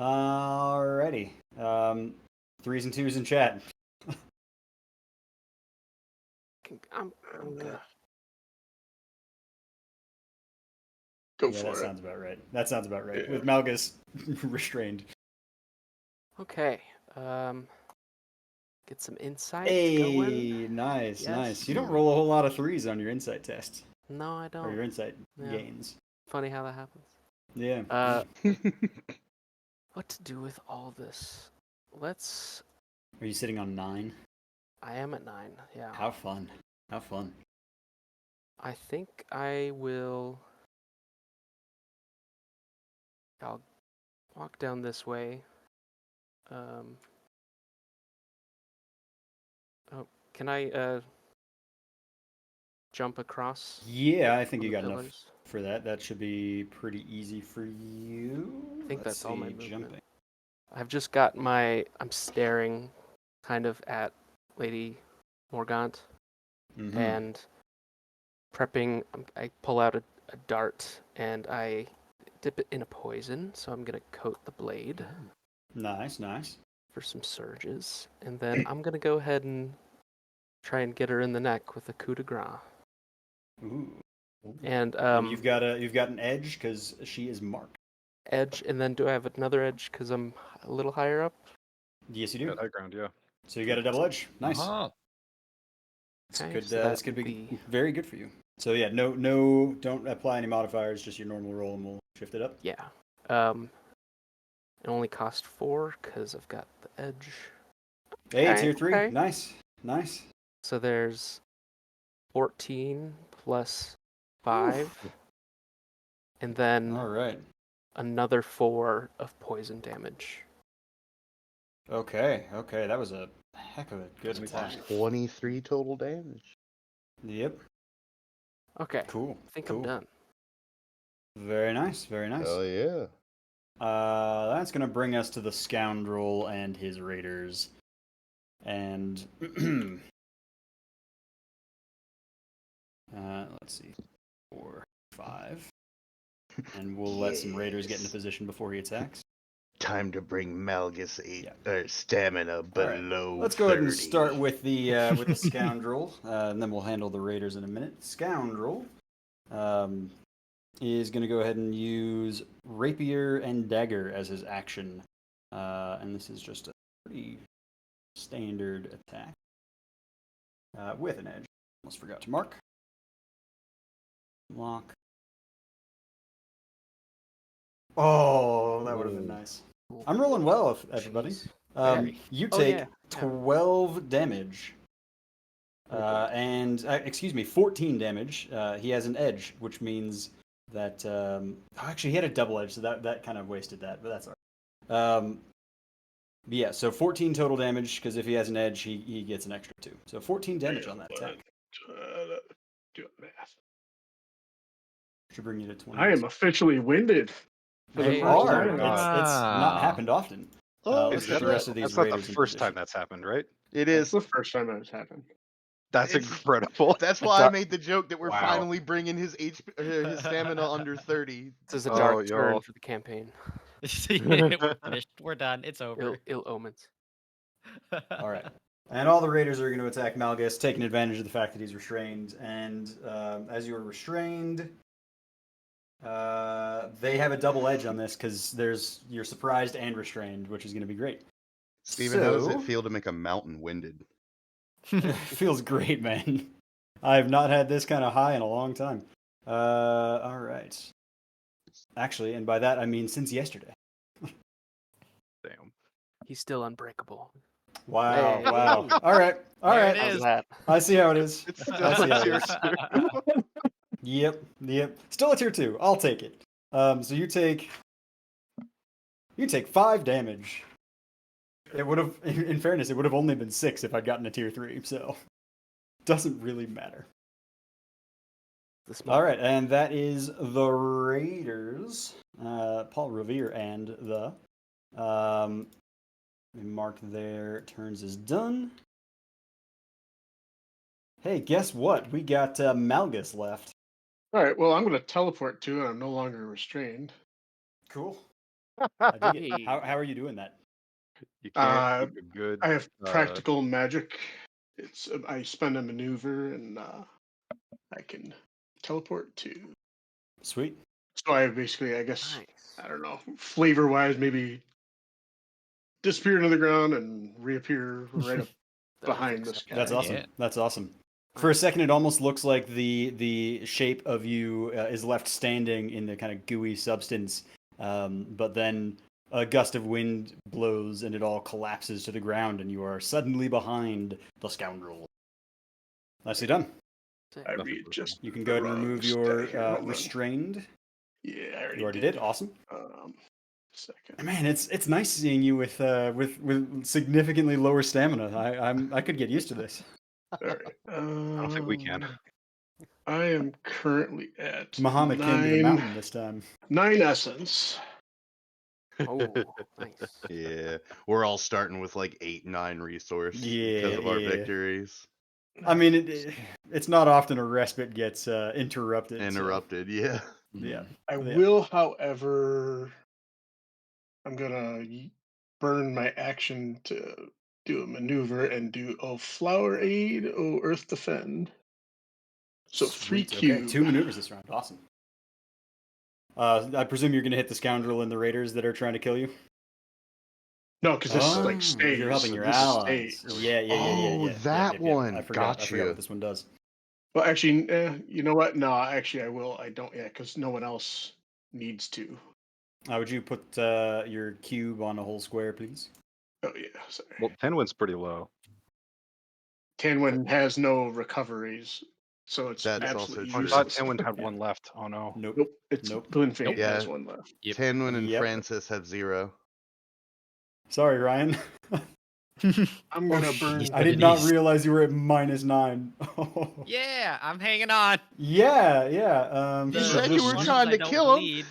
Alrighty. 3s and 2s in chat. I'm good. Go Yeah, for that it. sounds about right. That sounds about right. Yeah. With Malgus restrained. Okay. Get some insight going. Hey, nice, Yes. nice. You don't roll a whole lot of 3s on your insight test. No, I Or your don't. insight Yeah. gains. Funny how that happens. Yeah. What to do with all this? Let's. Are you sitting on 9? I am at 9. Yeah. How fun. How fun. I think I will. I'll walk down this way. Oh, can I jump across? Yeah, I think on you the got enough pillars? for that. That should be pretty easy for you. I think Let's that's all my see, movement. jumping. I've just got I'm staring kind of at Lady Morgant Mhm. and prepping. I pull out a dart and I dip it in a poison. So I'm going to coat the blade Nice, nice. for some surges. And then I'm going to go ahead and try and get her in the neck with a coup de grace. Ooh. And And you've got an edge because she is marked. edge, and then do I have another edge because I'm a little higher up? Yes, you do. At high ground, yeah. So you got a double edge. Nice. Uh-huh. Okay, so This that could will be very good for you. So yeah, no, don't apply any modifiers. Just your normal roll, and we'll shift it up. Yeah. It only cost 4 because I've got the edge. Hey, Okay, tier 3. okay. Nice, nice. So there's 14 plus 5, and then All right. another 4 of poison damage. Okay. That was a heck of a good attack. 23 total damage. Yep. Okay, Cool. I think cool. I'm done. Very nice. Very nice. Hell yeah. That's gonna bring us to the scoundrel and his raiders, and let's see, 4, 5, and we'll let some raiders get into position before he attacks. Time to bring Malgus stamina below. Let's go ahead and 30. start with the scoundrel, and then we'll handle the raiders in a minute. Scoundrel is going to go ahead and use rapier and dagger as his action, and this is just a pretty standard attack with an edge. Almost forgot to mark. Lock. Oh, that would have been nice. I'm rolling well, everybody. Jeez. You Oh, take yeah. 12 damage. And, 14 damage. He has an edge, which means that... actually, he had a double edge, so that kind of wasted that, but that's all right. Yeah, so 14 total damage, because if he has an edge, he gets an extra 2. So 14 damage on that attack. Do math. Should bring you to 20. I am officially winded for the You first are. time. It's not happened often. Oh, Let's get the rest of these That's not the raiders in first time position. that's happened, right? it It's is. the first time that's happened. That's It's- incredible. That's why I made the joke that we're Wow. finally bringing his his stamina under 30. This is a Oh, dark turn y'all. for the campaign. We're finished. We're done. It's over. Ill omens. All right. And all the raiders are going to attack Malgus, taking advantage of the fact that he's restrained. And as you are restrained, they have a double edge on this because you're surprised and restrained, which is going to be great. Steven, how does So- it feel to make a mountain winded? It feels great, man. I have not had this kind of high in a long time. All right. Actually, and by that I mean since yesterday. Damn. He's still unbreakable. Wow, Hey. wow. All right, all There right. it How's is. that? I see how it is. It's I still see how it tier is. 2. Yep. Still a tier 2. I'll take it. So you take 5 damage. It would have, in fairness, it would have only been 6 if I'd gotten a tier 3. So doesn't really matter. The small All right, and that is the Raiders. Paul Revere and the mark their turns as done. Hey, guess what? We got Malgus left. All right, well, I'm going to teleport to, and I'm no longer restrained. Cool. I dig it. Hey. How are you doing that? You can't keep a good. I have practical magic. It's I spend a maneuver, and I can teleport to. Sweet. So I basically, I guess, Nice. I don't know, flavor-wise, maybe disappear into the ground and reappear right up That'll behind fix this it. guy. That's awesome. Yeah. That's awesome. For a second, it almost looks like the shape of you is left standing in the kind of gooey substance, but then a gust of wind blows and it all collapses to the ground, and you are suddenly behind the scoundrel. Nicely done. I Nothing readjust. You can go ahead and the remove wrong your stat here. Hold on. restrained. Yeah, I already You already did. Awesome. Second. Man, it's nice seeing you with significantly lower stamina. I could get used to this. All right. I don't think we can. I am currently at Muhammad came to the mountain this time. 9 essence. Oh, nice. Yeah, we're all starting with like 8, 9 resource because of our Yeah. victories. I mean, it's not often a respite gets interrupted. so- Interrupted, yeah. yeah. I Yeah. will, however, I'm gonna burn my action to do a maneuver and do flower aid, earth defend. So 3 Sweet, okay. cube. 2 maneuvers this round. Awesome. I presume you're going to hit the scoundrel and the raiders that are trying to kill you. No, because this is like Oh, stays. You're helping your This allies. stays. Yeah. Oh, that one. I forgot Gotcha. what this one does. Well, actually, you know what? No, actually, I will. I don't yet because no one else needs to. Would you put your cube on a whole square, please? Oh yeah, sorry. Well, Penguin's pretty low. Tanwin has no recoveries, so it's That's absolutely also I true. thought useless. Tenwin had Yeah. one left. Oh no. Nope. Nope, it's Nope. Glenfane Nope. Yeah. has one left. Yep. Tanwin and Yep. Francis have 0. Sorry, Ryan. I'm gonna burn. jeez. I did not realize you were at -9. Yeah, I'm hanging on. Yeah. You The said you were ones trying I to don't kill him. bleed.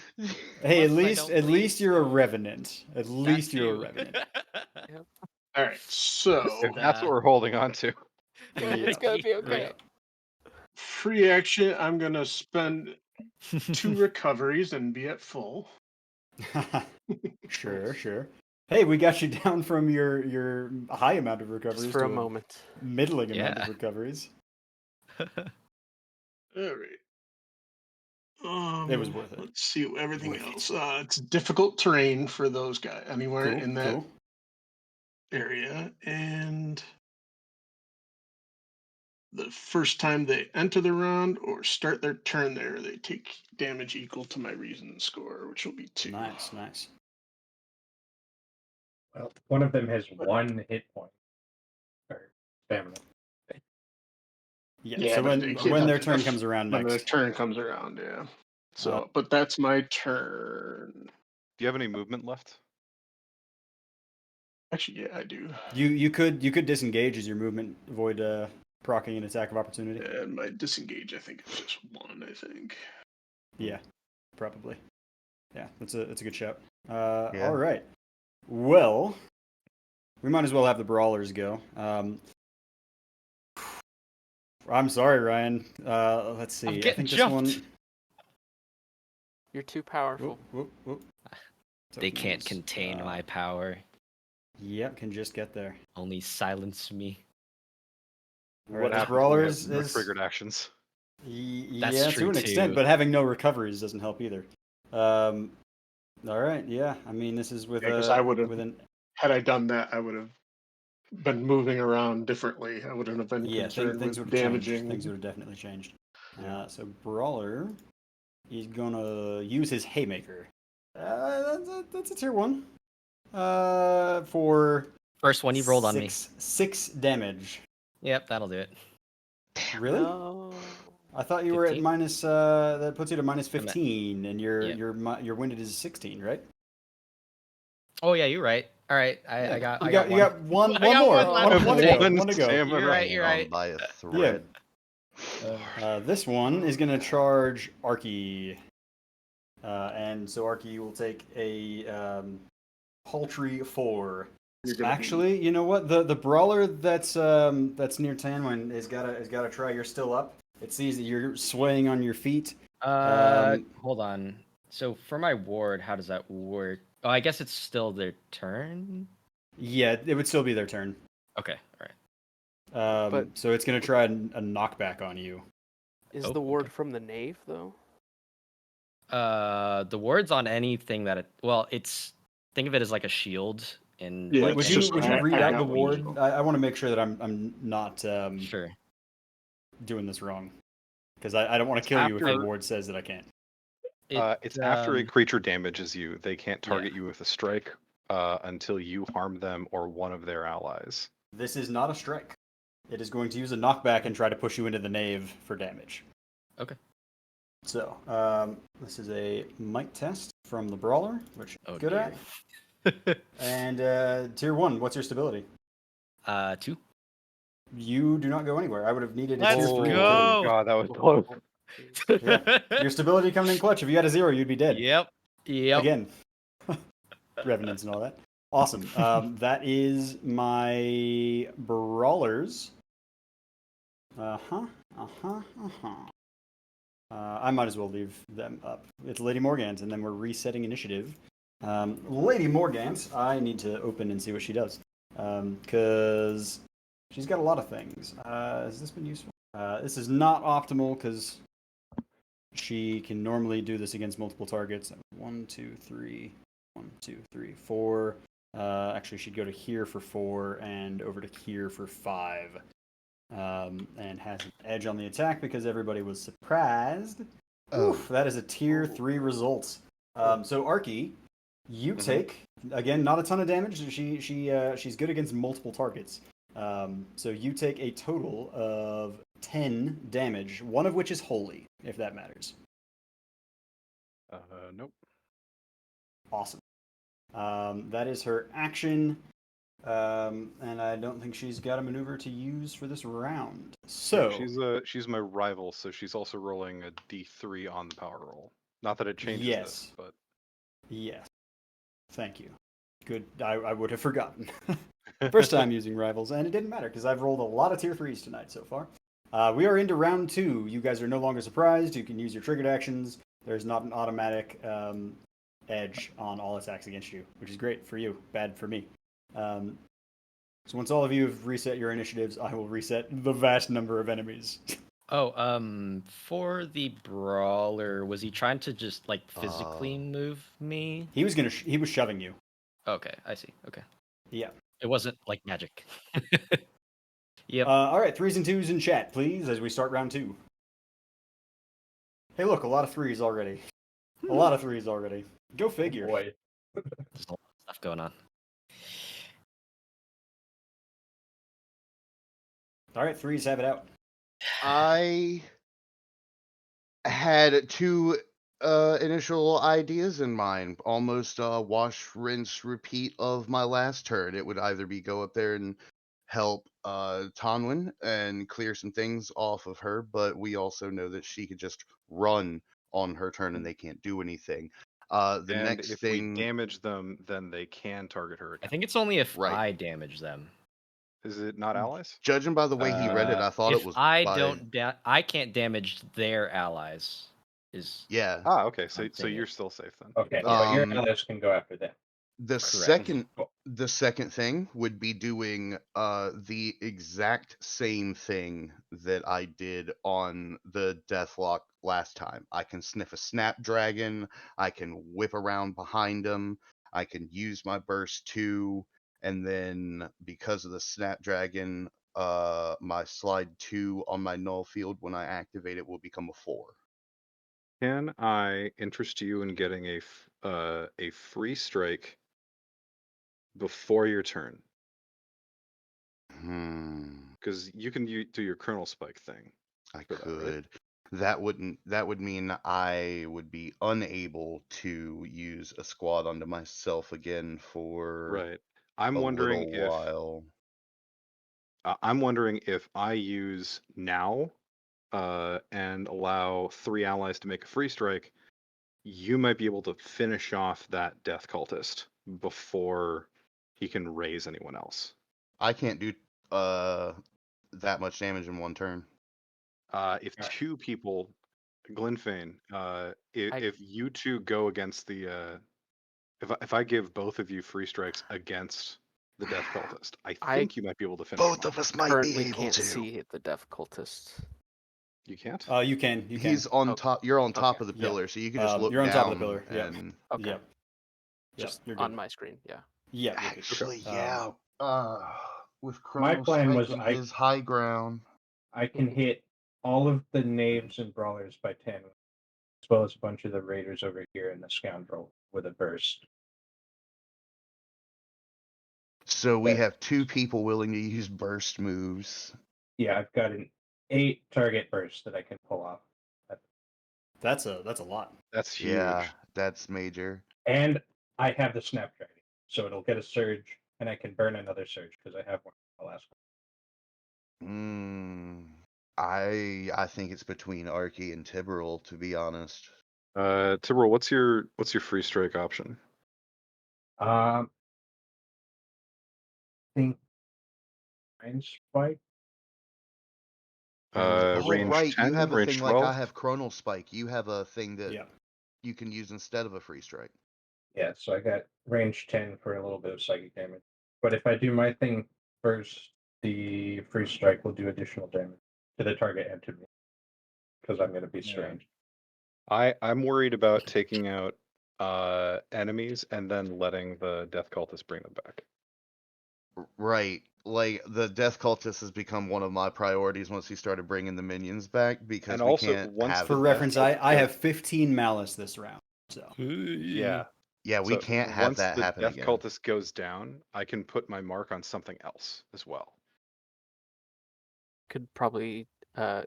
Hey, at Once I least don't bleed, least you're a so- revenant. At That least you're a too. revenant. All right, so That's what we're holding on to. It's gonna be okay. free action. I'm gonna spend 2 recoveries and be at full. Sure. Hey, we got you down from your high amount of recoveries Just for to a moment. middling amount Yeah. of recoveries. All right. It was worth it. Let's see everything Worth it. else. It's difficult terrain for those guys anywhere Cool, in that cool. area, and the first time they enter the round or start their turn there, they take damage equal to my reason score, which will be 2. Nice. Well, one of them has 1 hit point. Or stamina. Yeah. Yeah, so but when their the- turn comes around When their next. turn comes around, yeah. So, but that's my turn. Do you have any movement left? Actually, yeah, I do. You could disengage as your movement, avoid proccing an attack of opportunity. And my disengage, I think, is just 1, I think. Yeah, probably. Yeah, that's a good shout. Yeah. All right. Well, we might as well have the brawlers go. I'm sorry, Ryan. Let's see. I'm I getting think this jumped. one. You're too powerful. Whoop. They can't Tokens. contain my power. Yep, can just get there. Only silence me. All right, What this happens when brawlers you have no is triggered actions? That's yeah, true to an extent, too. but having no recoveries doesn't help either. All right, yeah. I mean, this is with Yeah, 'cause I would've- with an Had I done that, I would have been moving around differently. I wouldn't have been yeah. concerned Things with would have changed. damaging. Things would have definitely changed. Yeah. So brawler, he's gonna use his haymaker. That's a tier 1. For First one you rolled on me. 6 damage. Yep, that'll do it. Really? No. I thought you were at 15? minus. That puts you to minus I'm at- 15, and your yeah. your winded is 16, right? Oh yeah, you're right. All right, I got you one. got one I got more. one left. One to go. One One to go. stamina. You're right. Hanging on by a thread. This one is gonna charge Arky, and so Arky will take a paltry 4. You're gonna Actually, you know what? The brawler that's near Tanwin has gotta try. You're still up. It sees that you're swaying on your feet. Hold on. So for my ward, how does that work? Oh, I guess it's still their turn. Yeah, it would still be their turn. Okay, all right. But- So it's gonna try a knockback on you. Is Oh, the ward from the knave though? The ward's on anything that it. Well, it's think of it as like a shield. And Yeah, like Would it's you just- would you I- read I out got the what ward? you- I want to make sure that I'm not sure. doing this wrong, because I don't want to kill you if After- the ward says that I can't. It's after a creature damages you. They can't target you with a strike until you harm them or one of their allies. This is not a strike. It is going to use a knockback and try to push you into the knave for damage. Okay. So this is a might test from the brawler, which Oh, good dear. at. And tier 1, what's your stability? 2. You do not go anywhere. I would have needed a Let's tier 3. go. God, that was close. Yeah. Your stability coming in clutch. If you had a 0, you'd be dead. Yep. Again. Revenants and all that. Awesome. That is my brawlers. I might as well leave them up. It's Lady Morgant, and then we're resetting initiative. Lady Morgant, I need to open and see what she does. Because she's got a lot of things. Has this been useful? This is not optimal because she can normally do this against multiple targets. 1, 2, 3. 1, 2, 3, 4. Actually, she'd go to here for 4 and over to here for 5. And has an edge on the attack because everybody was surprised. Oof, that is a tier 3 result. So Arky, you take again not a ton of damage. She's good against multiple targets. So you take a total of 10 damage, one of which is holy, if that matters. Nope. Awesome. That is her action. And I don't think she's got a maneuver to use for this round. So she's my rival, so she's also rolling a D3 on the power roll. Not that it changes Yes. this, but yes, thank you. Good. I would have forgotten. First time using rivals, and it didn't matter because I've rolled a lot of tier 3s tonight so far. We are into round 2. You guys are no longer surprised. You can use your triggered actions. There's not an automatic edge on all attacks against you, which is great for you, bad for me. So once all of you have reset your initiatives, I will reset the vast number of enemies. Oh, for the brawler, was he trying to just like physically move me? He was he was shoving you. Okay, I see. Okay. Yeah. It wasn't like magic. Yep. All right, 3s and 2s in chat, please, as we start round 2. Hey, look, a lot of 3s already. A lot of 3s already. Go figure. Boy. There's a lot of stuff going on. All right, 3s have it out. I had 2 initial ideas in mind. Almost wash, rinse, repeat of my last turn. It would either be go up there and help Tonwin and clear some things off of her, but we also know that she could just run on her turn and they can't do anything. The And next if thing, we damage them, then they can target her I again. think it's only if Right. I damage them. Is it not allies? judging by the way he read it, I thought if it was I by... don't, I can't damage their allies. Is Yeah. Ah, okay. So I'm so saying you're it. still safe then. Okay, That's but your Um, allies can go after them. The Correct. second thing would be doing the exact same thing that I did on the Deathlock last time. I can sniff a Snapdragon, I can whip around behind him, I can use my burst 2, and then because of the Snapdragon, my slide 2 on my null field when I activate it will become a 4. Can I interest you in getting a free strike before your turn? Because you can do your Colonel Spike thing. I for that, could. right? That would mean I would be unable to use a squad onto myself again for Right. I'm a wondering little if while. I'm wondering if I use now and allow 3 allies to make a free strike, you might be able to finish off that death cultist before he can raise anyone else. I can't do that much damage in one turn. If Alright. 2 people, Glenfane, if you 2 go against the if I give both of you free strikes against the death cultist, I think you might be able to finish him Both of off. us might be Currently able can't to. see the death cultist. You can't? You can. He's on Okay. top. You're on top Okay. of the Yeah. pillar, so you can just look You're on down. top of the pillar. Yep. And Okay. Yep. Just You're good. on my screen, yeah. Yeah. You're good. actually, Okay. yeah. With My Chronos plan was taking I- his high ground. I can hit all of the knaves and brawlers by 10, as well as a bunch of the raiders over here and the scoundrel with a burst. So we Okay. have 2 people willing to use burst moves. Yeah, I've got an 8 target burst that I can pull off. That's a lot. That's huge. Yeah, that's major. And I have the Snapdragon, so it'll get a surge, and I can burn another surge because I have one from the last one. I think it's between Arky and Tiberol, to be honest. Tibble, what's your free strike option? I think range spike. Range Right, 10, you have a range thing 12? like I have Chronal Spike. You have a thing that Yeah. you can use instead of a free strike. Yeah, so I got range 10 for a little bit of psychic damage. But if I do my thing first, the free strike will do additional damage to the target and to me, because I'm going to be strange. I'm worried about taking out enemies and then letting the death cultist bring them back. Right. Like, the Death Cultist has become one of my priorities once he started bringing the minions back, because And we also, can't once have For the it. reference, Death I Cultist have 15 malice this round. So Yeah. Yeah, we So can't have once that the happen death again. cultist goes down, I can put my mark on something else as well. Could probably also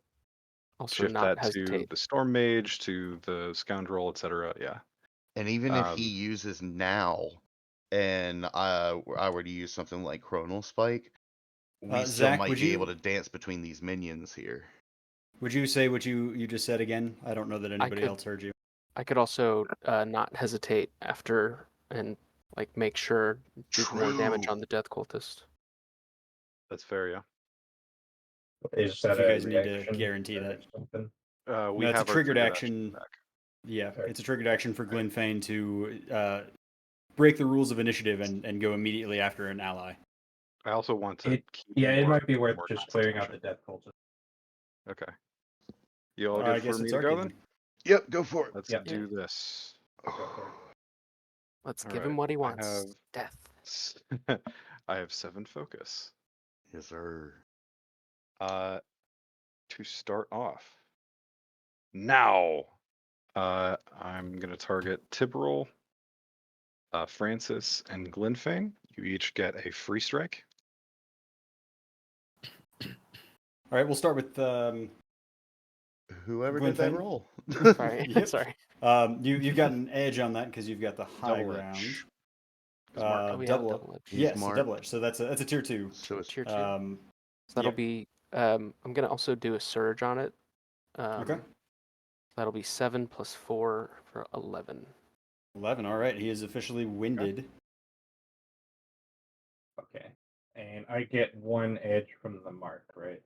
Shift not that to hesitate. the Storm Mage, to the Scoundrel, etc. Yeah. And even if he uses now, and I were to use something like Chronal Spike, we still Zach, might would be you- able to dance between these minions here. would you say what you just said again? I don't know that anybody could- else heard you. I could also not hesitate after and like make sure do more damage True. on the death cultist. That's fair, yeah. Is If that you a guys need to reaction guarantee or that. something? We No, it's a have our triggered action action. back. Yeah, Sorry. it's a triggered action for Glenfane to break the rules of initiative and go immediately after an ally. I also want to keep It more- might be worth more just clearing out the concentration. death cultist. Okay. You all I good guess for me it's to go Arky then? Yep, go for it. Let's Yep. do this. Let's All give him right, what he I wants. have- Death. I have 7 focus. Yes, sir. To start off. Now, I'm gonna target Tiberol, Francis, and Glenfane. You each get a free strike. All right, we'll start with Whoever did that Glenfane? roll. Sorry. Yep. Sorry. You've got an edge on that because you've got the high Double ground. edge. Is marked. Oh, yeah, Double, double edge. He's yes, marked. double edge. So that's a tier 2. So it's Tier 2. Um, So that'll yep. be. I'm gonna also do a surge on it. Okay. That'll be 7 plus 4 for 11. 11. All right. He is officially winded. Okay. And I get 1 edge from the mark, right?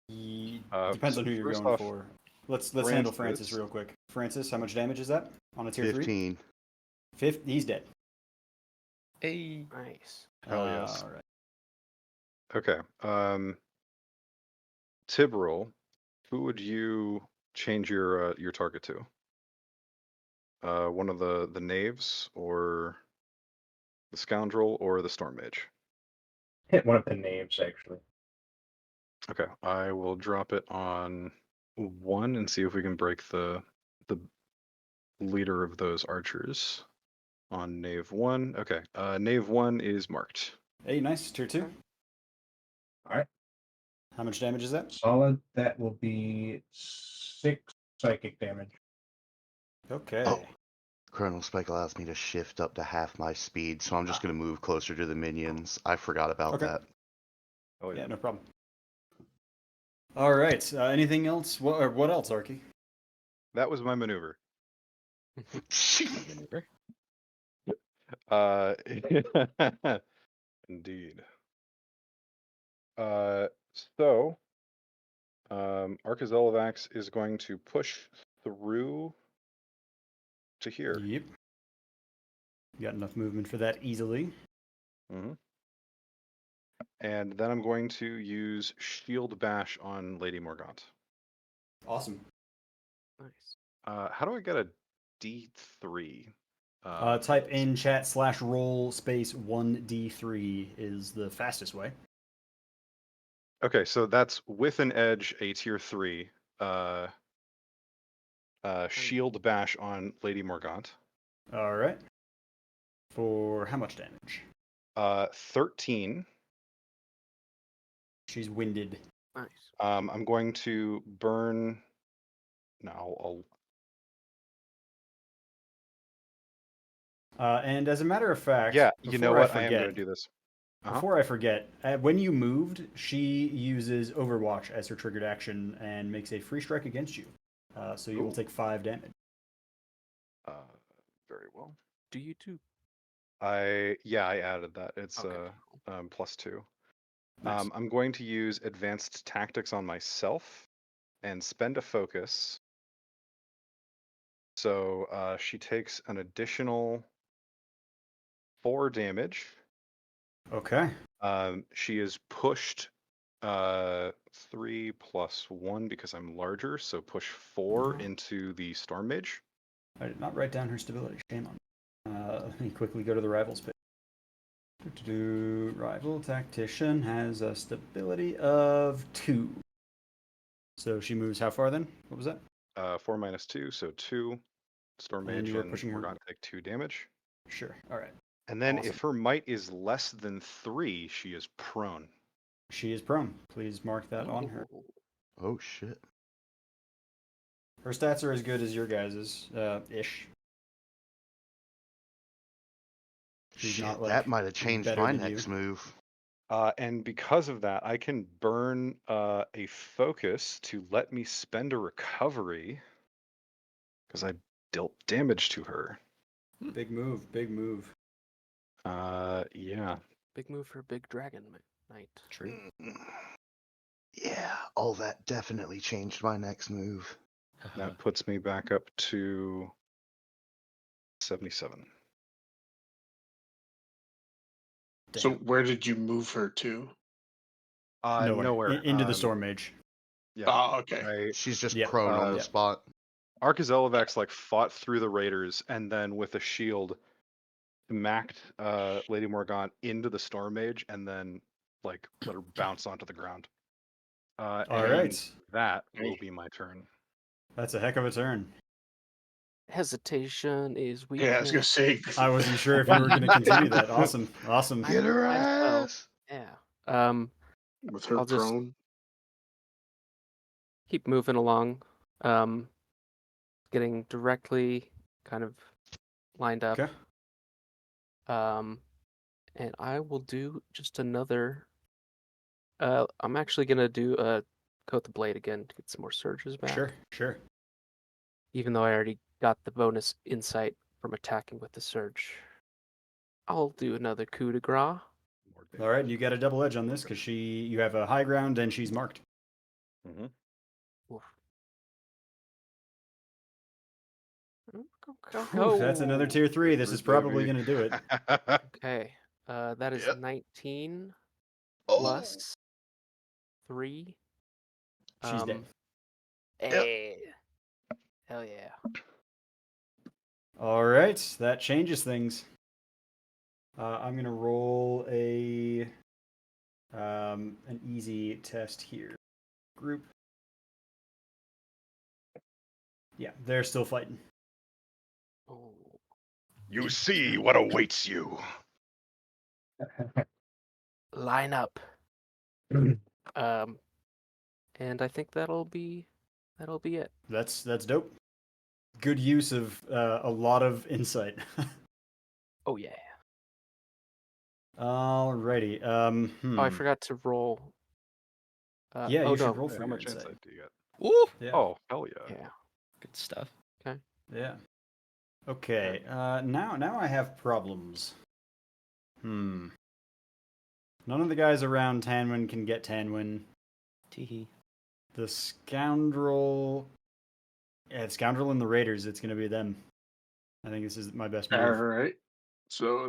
Depends So on who you're first going off, for. Let's handle Francis real quick. Francis, how much damage is that on a tier 3? 15. He's dead. Hey. Nice. Hell yes. All right. Okay. Tibril, who would you change your target to? One of the knaves, or the scoundrel, or the storm mage? Hit one of the names, actually. Okay, I will drop it on 1 and see if we can break the leader of those archers on knave 1. Okay, knave 1 is marked. Hey, nice. Tier 2. All right. How much damage is that? Solid. That will be 6 psychic damage. Okay. Oh. Chrono Spike allows me to shift up to half my speed, so I'm just going to move closer to the minions. I forgot about that. Oh Yeah, no problem. All right. Anything else? What else, Arky? That was my maneuver. Indeed. So, Arkazelavax is going to push through to here. Yep. You got enough movement for that easily. Mm-hmm. And then I'm going to use Shield Bash on Lady Morgant. Awesome. Nice. How do I get a D3? Type in chat /roll space 1d3 is the fastest way. Okay, so that's with an edge, a tier 3. Shield Bash on Lady Morgant. All right. For how much damage? 13. She's winded. Nice. I'm going to burn. No, And as a matter of fact, yeah, you know what? I I am going to do this. Before I forget, when you moved, she uses Overwatch as her triggered action and makes a free strike against you. So you will take 5 damage. Very well. Do you too? I added that. It's Okay. +2. Nice. I'm going to use advanced tactics on myself and spend a focus. So she takes an additional 4 damage. Okay. She is pushed 3 plus 1 because I'm larger, so push 4 into the Storm Mage. I did not write down her stability. Shame on me. Let me quickly go to the rivals page. Rival tactician has a stability of 2. So she moves how far then? What was that? 4 minus 2, so 2. Storm Mage And you are pushing her. Morgant take 2 damage. Sure. All right. And then Awesome. if her might is less than 3, she is prone. She is prone. Please mark that on her. Oh, shit. Her stats are as good as your guys's, ish. She's Shit, not, like, that might have changed better my than next you. move. And because of that, I can burn a focus to let me spend a recovery because I dealt damage to her. Big move. Big move. Yeah. Big move for Big Dragon Knight. True. Yeah, all that definitely changed my next move. That puts me back up to 77. Damn. So where did you move her to? Nowhere. Into the Storm Mage. Yeah. Oh, okay. She's just Yep. prone on the Yep. spot. Arkazelavax fought through the raiders and then with a shield smacked Lady Morgant into the Storm Mage and then let her bounce onto the ground. All and right. That will be my turn. That's a heck of a turn. Hesitation is weakness. Yeah, I was gonna say. I wasn't sure if you were going to continue that. Awesome. Get her Might as well. ass! Yeah. With her I'll just prone. keep moving along. getting directly kind of lined up. Okay. And I will do just another. I'm actually gonna do a coat the blade again to get some more surges back. Sure. Even though I already got the bonus insight from attacking with the surge. I'll do another coup de grace. All right, you got a double edge on this because you have a high ground and she's marked. Mm-hmm. Oof. Oof, that's another tier 3. This is probably going to do it. Okay, that is Yep. 19 Oh, plus 3. She's dead. Hey. Hell yeah. All right, that changes things. I'm going to roll an easy test here. Group. Yeah, they're still fighting. Oh. You see what awaits you. Line up. And I think that'll be it. That's dope. Good use of a lot of insight. Oh yeah. Alrighty. Oh, I forgot to roll. Yeah, oh you should no. roll Hey, for how your much insight. insight do you get? Woo! Yeah. Oh, hell yeah. Yeah. Good stuff. Okay. Yeah. Okay. Now I have problems. None of the guys around Tanwin can get Tanwin. Teehee. The scoundrel. Yeah, the scoundrel and the raiders. It's gonna be them. I think this is my best All move. right. So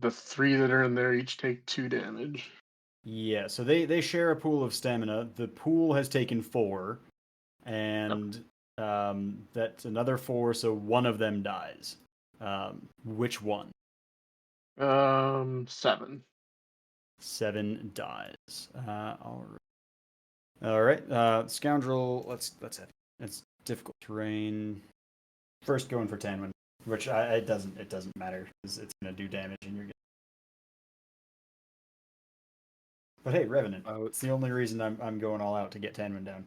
the 3 that are in there each take 2 damage. Yeah. So they share a pool of stamina. The pool has taken 4, and that's another 4. So one of them dies. Which one? 7. 7 dies. All right. Scoundrel. Let's have. It's difficult terrain. First, going for Tanwin, which it doesn't matter because it's gonna do damage and you're. But hey, Revenant. It's the only reason I'm going all out to get Tanwin down.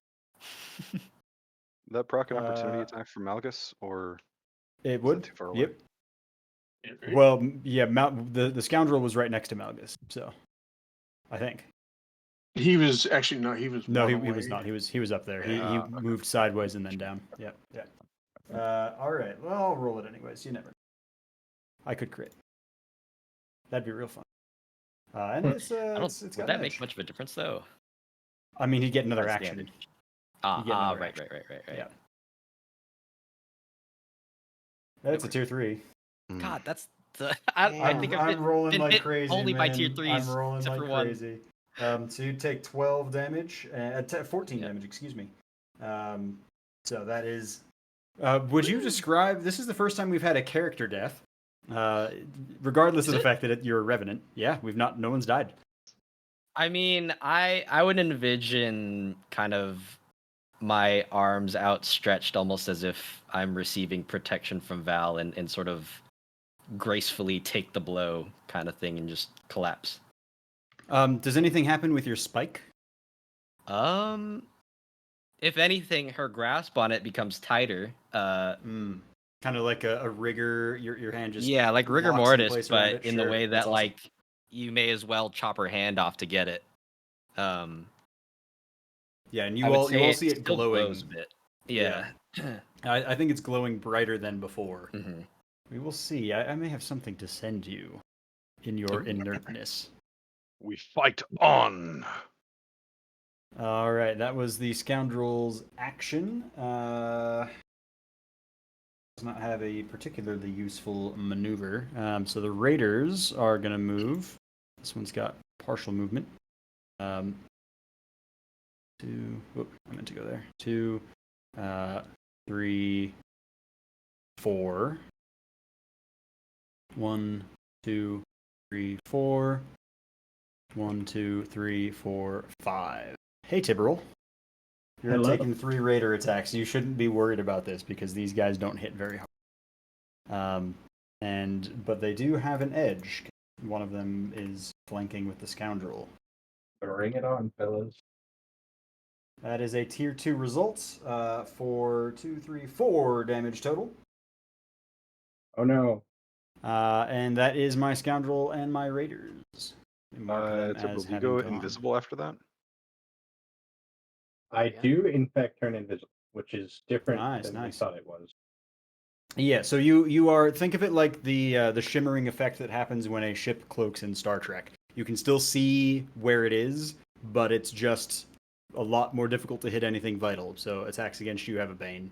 That proc an opportunity attack for Malgus, or It is would. that too far away? Yep. Well, yeah. The scoundrel was right next to Malgus, so I think. He was actually no. He was No, one he was away. not. He was up there. He Okay. moved sideways and then down. Yep. All right. Well, I'll roll it anyways. You never know. I could crit. That'd be real fun. And it's it's Would got that an make edge. much of a difference though? I mean, he'd get another That's the action. advantage. You get another Right. Yeah. That's a tier 3. God, that's the. I think I've I'm rolling been like hit crazy, only by tier man. 3s. I'm rolling except like for one. crazy. So you take 12 damage, 14 damage, excuse me. So that is. Would you describe? This is the first time we've had a character death. Regardless of the fact that you're a revenant. Yeah, no one's died. I mean, I would envision kind of my arms outstretched almost as if I'm receiving protection from Val and sort of gracefully take the blow kind of thing and just collapse. Does anything happen with your spike? If anything, her grasp on it becomes tighter. Kind of like a rigor. Your hand just like rigor locks in mortis, place around but it. in the Sure, way that's that awesome. like you may as well chop her hand off to get it. Yeah, and I you would all say see it still glowing glows a bit. Yeah. I think it's glowing brighter than before. Mm-hmm. We will see. I may have something to send you in your inertness. We fight on. All right, that was the scoundrel's action. Does not have a particularly useful maneuver. So the raiders are going to move. This one's got partial movement. I meant to go there. 2, 3, 4. 1, 2, 3, 4. 1, 2, 3, 4, 5. Hey, Tibberl. You're taking 3 raider attacks. You shouldn't be worried about this because these guys don't hit very hard. But they do have an edge. One of them is flanking with the scoundrel. Bring it on, fellas. That is a tier 2 result for 2, 3, 4 damage total. Oh no. And that is my scoundrel and my raiders. Mark them Typical. as Do you having go gone. invisible after that? I yeah. do, in fact, turn invisible, which is different Nice, than we nice. thought it was. Yeah, so you are, think of it like the shimmering effect that happens when a ship cloaks in Star Trek. You can still see where it is, but it's just a lot more difficult to hit anything vital. So attacks against you have a bane.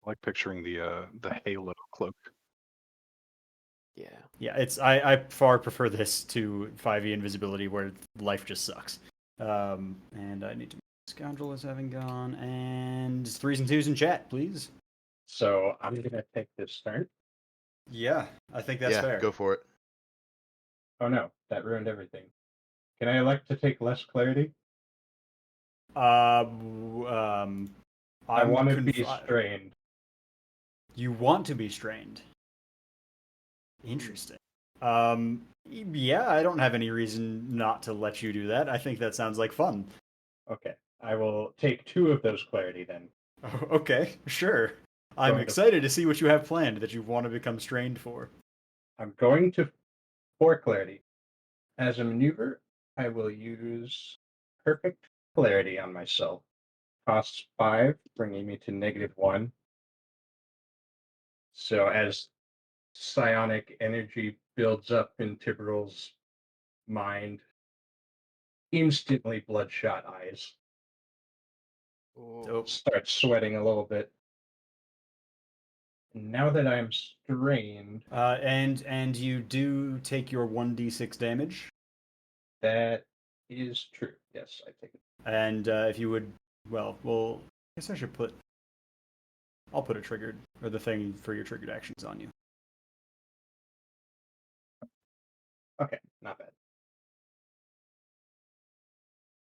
I like picturing the halo cloak. Yeah. Yeah, I far prefer this to 5e invisibility where life just sucks. And I need to scoundrel as having gone, and 3s and 2s in chat, please. So I'm going to take this turn. Yeah, I think that's yeah, fair. go for it. Oh no, that ruined everything. Can I elect to take less clarity? I I want to be strained. You want to be strained. Interesting. Yeah, I don't have any reason not to let you do that. I think that sounds like fun. Okay, I will take 2 of those clarity then. Okay, sure. I'm Going to- excited to see what you have planned that you want to become strained for. I'm going to 4 clarity. As a maneuver, I will use perfect clarity on myself. Costs 5, bringing me to -1. So as psionic energy builds up in Tiberal's mind, instantly bloodshot eyes. Dope. Start sweating a little bit. Now that I'm strained, And you do take your 1d6 damage. that is true. Yes, I take it. And if you would, well, I guess I should I'll put a triggered, or the thing for your triggered actions on you. Okay, not bad.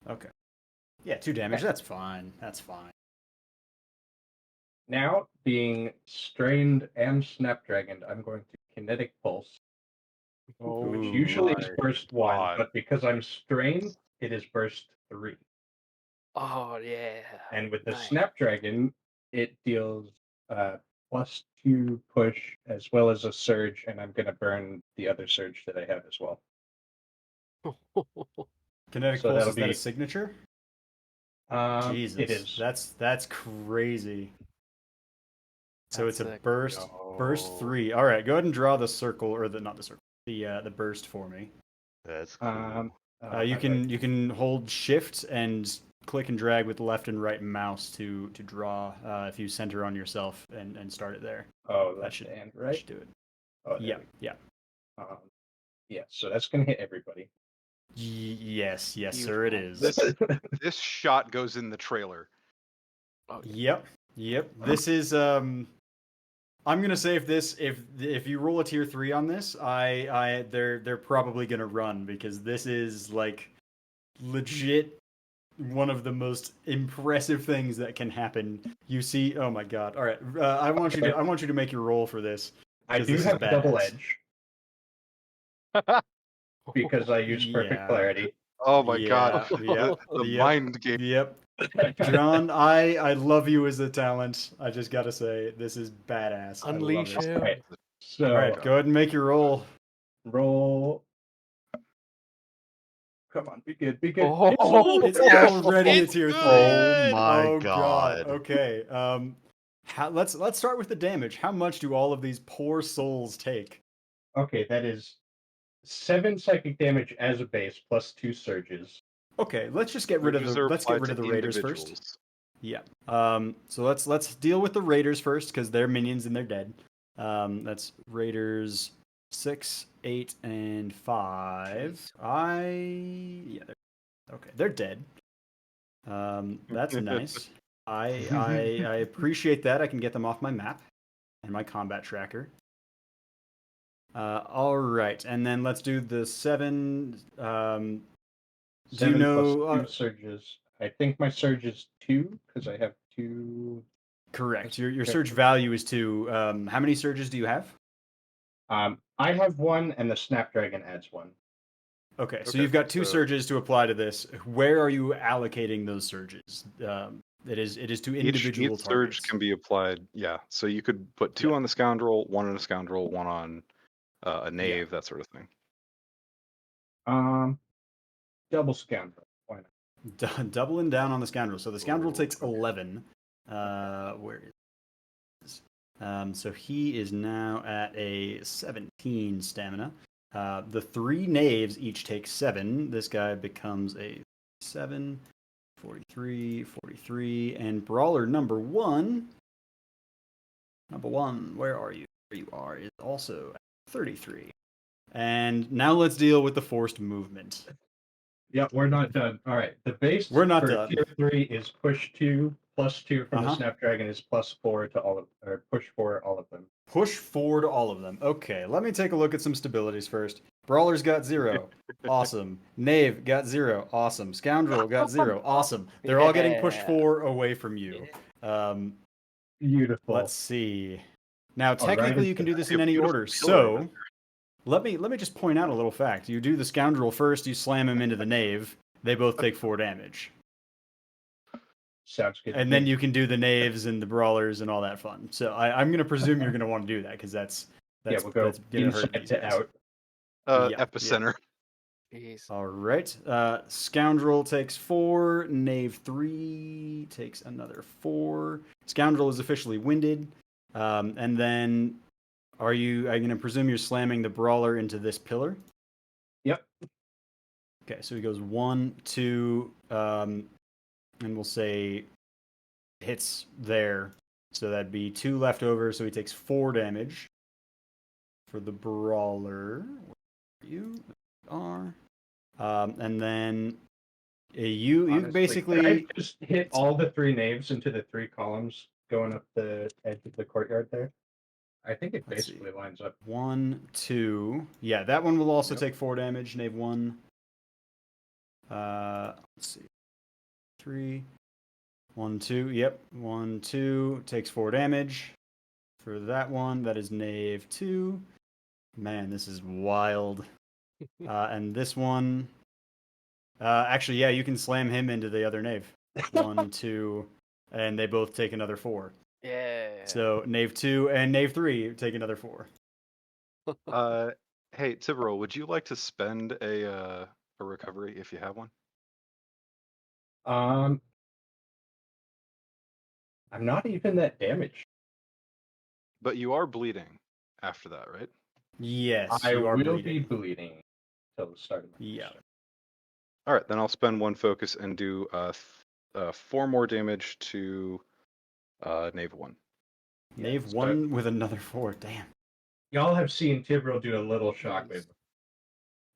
Okay. Yeah, 2 damage. Okay. That's fine. That's fine. Now, being strained and snapdragoned, I'm going to kinetic pulse, which Ooh. usually is burst 1, God. but because I'm strained, it is burst 3. Oh yeah. And with the Nice. snapdragon, it deals +2 push as well as a surge, and I'm going to burn the other surge that I have as well. Kinetic So pulse, that'll is that a be- signature? It Jesus, is. that's crazy. So That's it's a sick. burst No. 3. All right, go ahead and draw the circle, or not the circle, the burst for me. That's cool. You how do I- can hold shift and click and drag with left and right mouse to draw if you center on yourself and start it there. Oh, That left should and that right. should do it. Oh, there Yeah, we go. yeah. Yeah. So that's going to hit everybody. Yes, sir, it is. This shot goes in the trailer. Oh, yeah. Yep. This is I'm gonna say if you roll a tier 3 on this, they're probably gonna run because this is like legit one of the most impressive things that can happen. You see, oh my god! All right, I want you to make your roll for this. I 'Cause do this is have double badass. edge because I use perfect Yeah. clarity. Oh my god. Yep. The Yep. mind game. Yep. John, I love you as a talent. I just gotta say, this is badass. Unleash I love it. him. Right. So All right, go ahead and make your roll. roll. Come on, be good, be good. Oh, It's already a It's tier 3. Oh my Oh god. Okay. Let's start with the damage. How much do all of these poor souls take? Okay, that is 7 psychic damage as a base plus 2 surges. Okay, let's just get rid of Surges are let's get applied rid of to the raiders first. individuals. Yeah. So let's deal with the raiders first because they're minions and they're dead. That's raiders 6, 8, and 5. They're dead. That's nice. I appreciate that. I can get them off my map and my combat tracker. All right, and then let's do the 7. Do you 7 know? plus 2 surges. I think my surge is 2 because I have 2. Correct. Your surge value is 2. How many surges do you have? I have 1, and the Snapdragon adds 1. Okay, so Okay, you've got two so- surges to apply to this. Where are you allocating those surges? It is to individual each targets. surge can be applied. Yeah, so you could put 2 on the scoundrel, 1 on a scoundrel, 1 on a knave, that sort of thing. Double scoundrel. Why not? Doubling down on the scoundrel. So the scoundrel Oh, takes okay. 11. Where is so he is now at a 17 stamina. The 3 knaves each take 7. This guy becomes a 7, 43, 43, and brawler number 1. Number 1, where are you? Where you are is also at 33. And now let's deal with the forced movement. Yep, we're not done. All right, the base We're not for done. tier 3 is push 2 plus 2 from the Uh-huh. Snapdragon is plus 4 to all of, or push 4 all of them. Push 4 to all of them. Okay, let me take a look at some stabilities first. Brawler's got 0. Awesome. Knave got 0. Awesome. Scoundrel got 0. Awesome. They're all getting push Yeah. 4 away from you. Beautiful. Let's see. Now, right, technically, you can do this in a any beautiful order. pillar So, let me just point out a little fact. You do the scoundrel first. You slam him into the knave. They both take 4 damage. Sounds good. to And then me. you can do the knaves and the brawlers and all that fun. So I'm going to presume you're going to want to do that because that's we'll go that's going to hurt inside these to guys. out. Yeah, Epicenter. Jeez. All right. Scoundrel takes 4. Knave 3 takes another 4. Scoundrel is officially winded. And then I'm going to presume you're slamming the brawler into this pillar? Yep. Okay, so he goes 1, 2, and we'll say hits there. So that'd be 2 left over, so he takes 4 damage. For the brawler, where you are. And then you Honestly, basically could I just hit all the 3 knaves into the 3 columns going up the edge of the courtyard there. I think it Let's see. basically lines up. 1, 2. Yeah, that one will also Yep. take 4 damage. Knave 1. Let's see. 3. 1, 2. Yep. 1, 2 takes 4 damage. For that one, that is Knave 2. Man, this is wild. And this one, actually, yeah, you can slam him into the other knave. 1, 2, and they both take another 4. Yeah. So Knave 2 and Knave 3 take another 4. Hey, Tibero, would you like to spend a recovery if you have one? I'm not even that damaged. But you are bleeding after that, right? Yes, I you are will bleeding. be bleeding till the start of my Yeah. All right, then I'll spend 1 focus and do 4 more damage to Knave 1. Knave so- 1 with another 4. Damn. Y'all have seen Tibro do a little shockwave.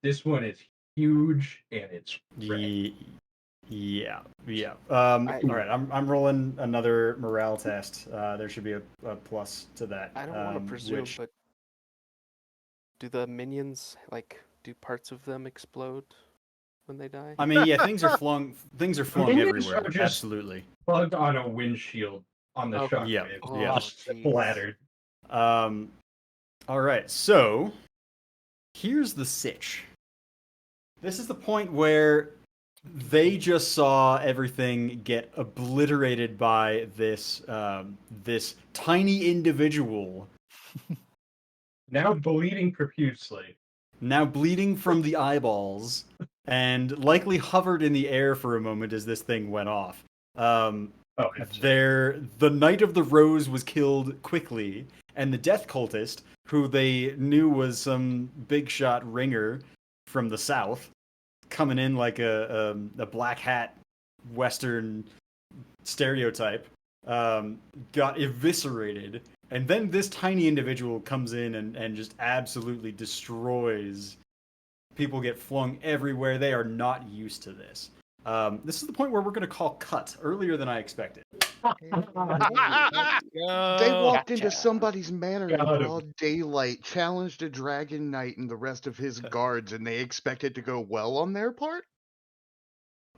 This one is huge and it's red. Yeah. All right, I'm rolling another morale test. There should be a plus to that. I don't want to presume, which- but do the minions, do parts of them explode when they die? I mean, yeah, things are flung Minions everywhere. are just- Absolutely. Plugged on a windshield on the Okay. shockwave. Yeah, yeah. Just Oh, jeez. splattered. All right, so here's the sitch. This is the point where they just saw everything get obliterated by this this tiny individual, Now bleeding profusely. now bleeding from the eyeballs, and likely hovered in the air for a moment as this thing went off. Oh, absolutely. The Knight of the Rose was killed quickly, and the Death Cultist, who they knew was some big shot ringer from the south, coming in like a black hat Western stereotype, got eviscerated. And then this tiny individual comes in and just absolutely destroys. People get flung everywhere. They are not used to this. This is the point where we're going to call cut earlier than I expected. They walked into Gotcha. somebody's manor in Got him. broad daylight, challenged a dragon knight and the rest of his guards, and they expect it to go well on their part?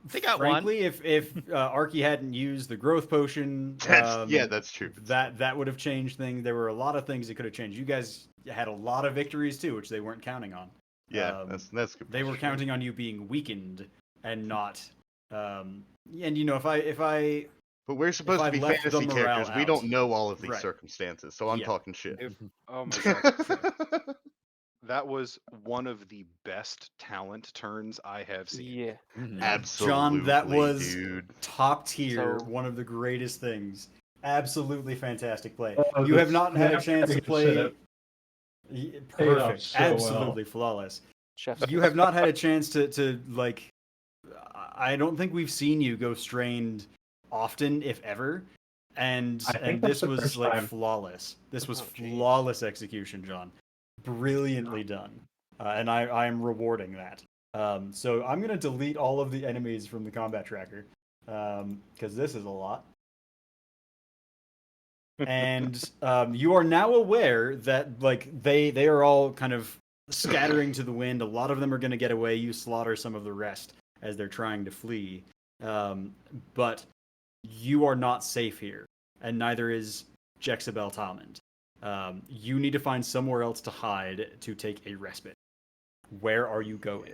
They got Frankly, if Arky hadn't used the growth potion, That's true. that would have changed things. There were a lot of things that could have changed. You guys had a lot of victories too, which they weren't counting on. Yeah, that's good. They were counting on you being weakened and not. And you know, if I But we're supposed I to be left the fantasy morale characters. We out- don't know all of these Right. circumstances, so I'm Yeah. talking shit. Oh my god. That was one of the best talent turns I have seen. Yeah. Absolutely, John, that was dude. top tier, So- one of the greatest things. Absolutely fantastic play. Oh, You the have not had a chance to snapdragon play. setup paid off Perfect, so well. absolutely flawless. Chef's You have not had a chance to like. I don't think we've seen you go strained often, if ever. And I think that's this the was first like time. flawless. This was Oh, geez. flawless execution, John. Brilliantly done, and I am rewarding that. So I'm gonna delete all of the enemies from the combat tracker because this is a lot. And you are now aware that like they are all kind of scattering to the wind. A lot of them are going to get away. You slaughter some of the rest as they're trying to flee. But you are not safe here, and neither is Jexabel Talmond. You need to find somewhere else to hide to take a respite. Where are you going?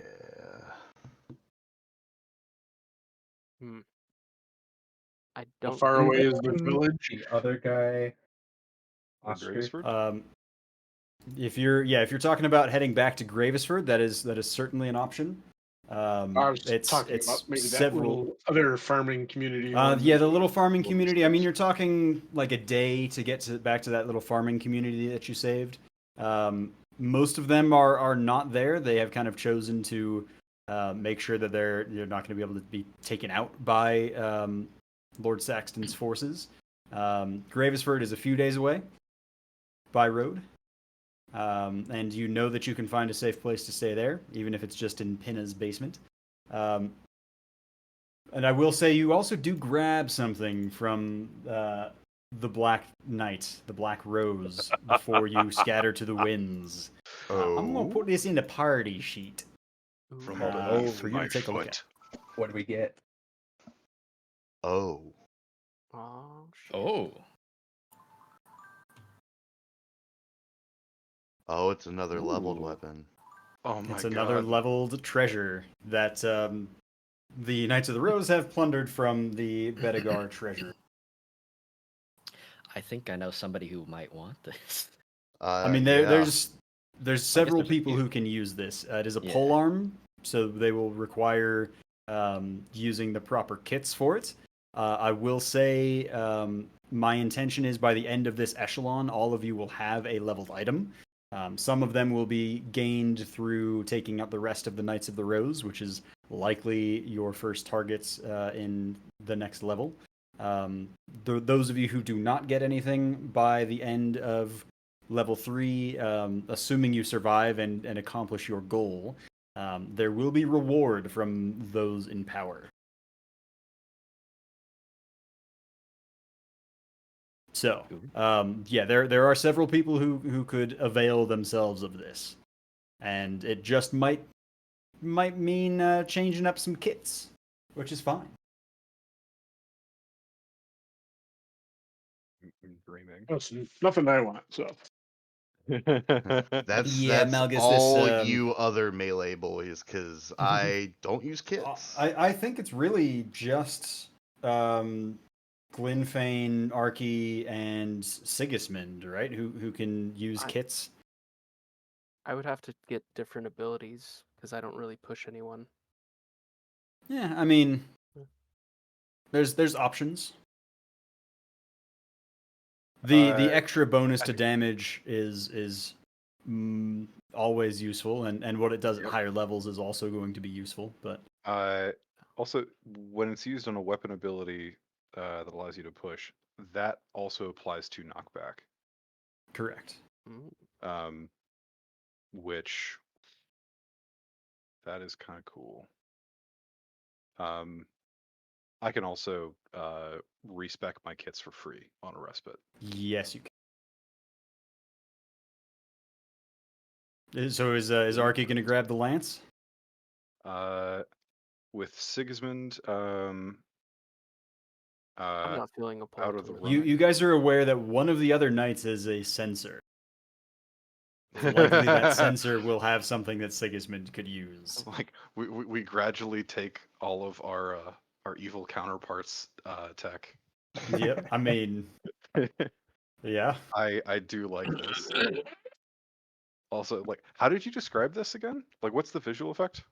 I How don't. far I'm away is the going village? The other guy, Or Oscar. Gravesford? If you're talking about heading back to Gravesford, that is certainly an option. I was talking about maybe that several. little other farming community. Yeah, the little farming little community. I mean, steps. you're talking like a day to get back to that little farming community that you saved. Most of them are not there. They have kind of chosen to make sure that they're not going to be able to be taken out by Lord Saxton's forces. Gravesford is a few days away by road. And you know that you can find a safe place to stay there, even if it's just in Pinna's basement. And I will say you also do grab something from the Black Knight, the Black Rose, before you scatter to the winds. I'm going to put this in the party sheet From for underneath you my to take a look at. foot. What do we get? Oh. Oh, shit. Oh. Oh, it's another leveled Ooh. weapon. Oh my It's god. another leveled treasure that the Knights of the Rose have plundered from the Bedegar treasure. I think I know somebody who might want this. I mean, Yeah. there's several there's a people few. who can use this. It is a Yeah. pole arm, so they will require using the proper kits for it. I will say my intention is by the end of this echelon, all of you will have a leveled item. Some of them will be gained through taking out the rest of the Knights of the Rose, which is likely your first targets in the next level. Those of you who do not get anything by the end of level 3, assuming you survive and accomplish your goal, there will be reward from those in power. So, yeah, there are several people who could avail themselves of this, and it just might mean changing up some kits, which is fine. I'm dreaming. That's nothing I want. So That's Yeah, Malgus, all this, you other melee boys, because I don't use kits. I think it's really just Glenfane, Arky, and Sigismund, right? Who can use kits. I would have to get different abilities because I don't really push anyone. Yeah, I mean, there's options. The extra bonus to damage is always useful, and what it does at higher levels is also going to be useful. But Also, when it's used on a weapon ability that allows you to push, that also applies to knockback. Correct. Which that is kind of cool. I can also respec my kits for free on a respite. Yes, you can. So is Arky going to grab the lance? With Sigismund, I'm not feeling a pull out of to the it. running. You guys are aware that one of the other knights is a censor. Likely that sensor will have something that Sigismund could use. Like we gradually take all of our evil counterparts tech. Yep. I mean, yeah. I do like this. Also, like, how did you describe this again? Like, what's the visual effect?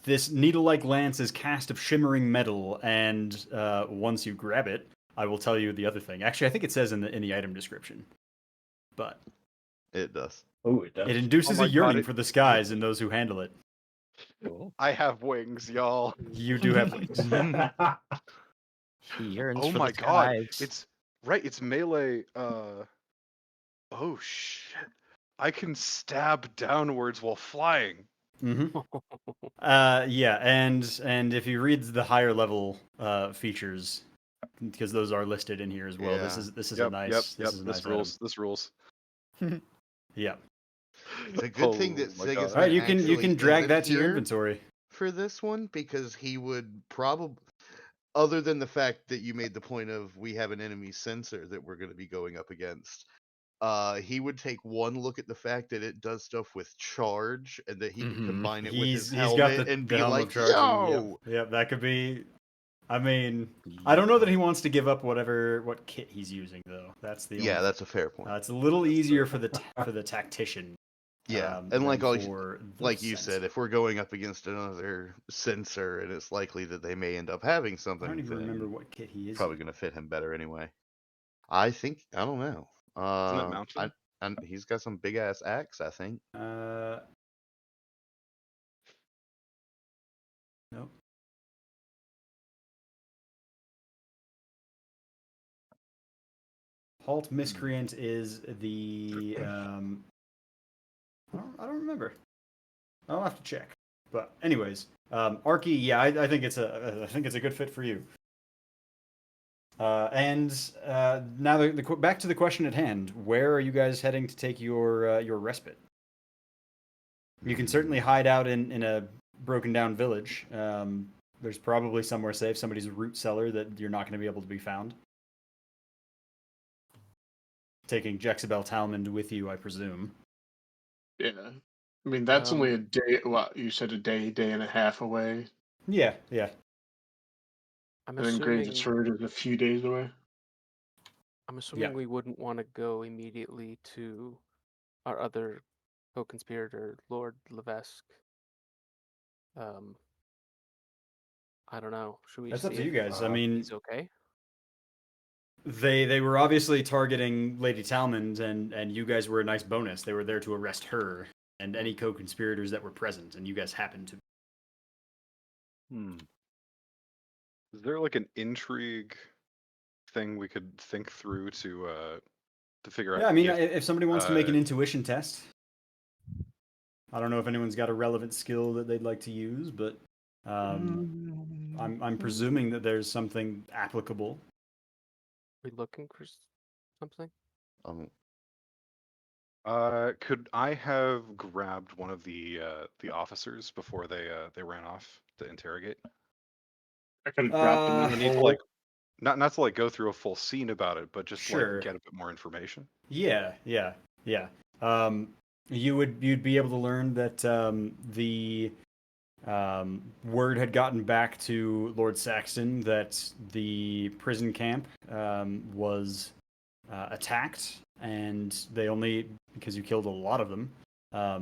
This needle-like lance is cast of shimmering metal, and once you grab it, I will tell you the other thing. Actually, I think it says in the item description, but It does. Oh, it does. it induces Oh my a yearning God, for the skies in those who handle it. Cool. I have wings, y'all. You do have wings. He yearns Oh for my the God, skies. it's right. It's melee. Oh shit! I can stab downwards while flying. Mm-hmm. Yeah, and if you read the higher level features, because those are listed in here as well. Yeah. This is Yep, a nice yep, this yep. is a This nice rules. This rules. item. Yeah. It's a good thing that Oh my God. All right, Sigismund you actually can drag isn't that to your here inventory. for this one, because he would probably, other than the fact that you made the point of we have an enemy sensor that we're going to be going up against, he would take one look at the fact that it does stuff with charge and that he can Mhm. combine it with his He's got helmet and the be helm like, of charging. yo! Yep, that could be. I mean, I don't know that he wants to give up what kit he's using though. That's the Yeah, only. that's a fair point. It's a little easier for the tactician. Yeah, and than like for the like you sensor. said, if we're going up against another sensor and it's likely that they may end up having I don't something, even remember then what kit he is. probably going to fit him better anyway. I don't know. Isn't it mounted? And he's got some big ass axe, I think. Nope. Halt Miscreant is the I don't remember. I'll have to check. But anyways, Arky, yeah, I think it's a good fit for you. Now back to the question at hand. Where are you guys heading to take your respite? You can certainly hide out in a broken down village. There's probably somewhere safe, somebody's root cellar that you're not going to be able to be found. Taking Jexabel Talmond with you, I presume. Yeah. I mean, that's only a day. What you said, a day and a half away. Yeah. I'm And then assuming Gravesford is a few days away. we wouldn't want to go immediately to our other co-conspirator, Lord Levesque. I don't know. Should we That's see up to you if guys. I mean, he's okay? they were obviously targeting Lady Talmond, and you guys were a nice bonus. They were there to arrest her and any co-conspirators that were present, and you guys happened to. Is there like an intrigue thing we could think through to figure out? Yeah, I mean, if, if somebody wants to make an intuition test, I don't know if anyone's got a relevant skill that they'd like to use, but I'm presuming that there's something applicable. Are we looking for something? Could I have grabbed one of the officers before they ran off to interrogate? I could have dropped them in We the need to hole. like not to like go through a full scene about it, but just Sure. like get a bit more information. Yeah. You'd be able to learn that the word had gotten back to Lord Saxton that the prison camp was attacked, and they only, because you killed a lot of them,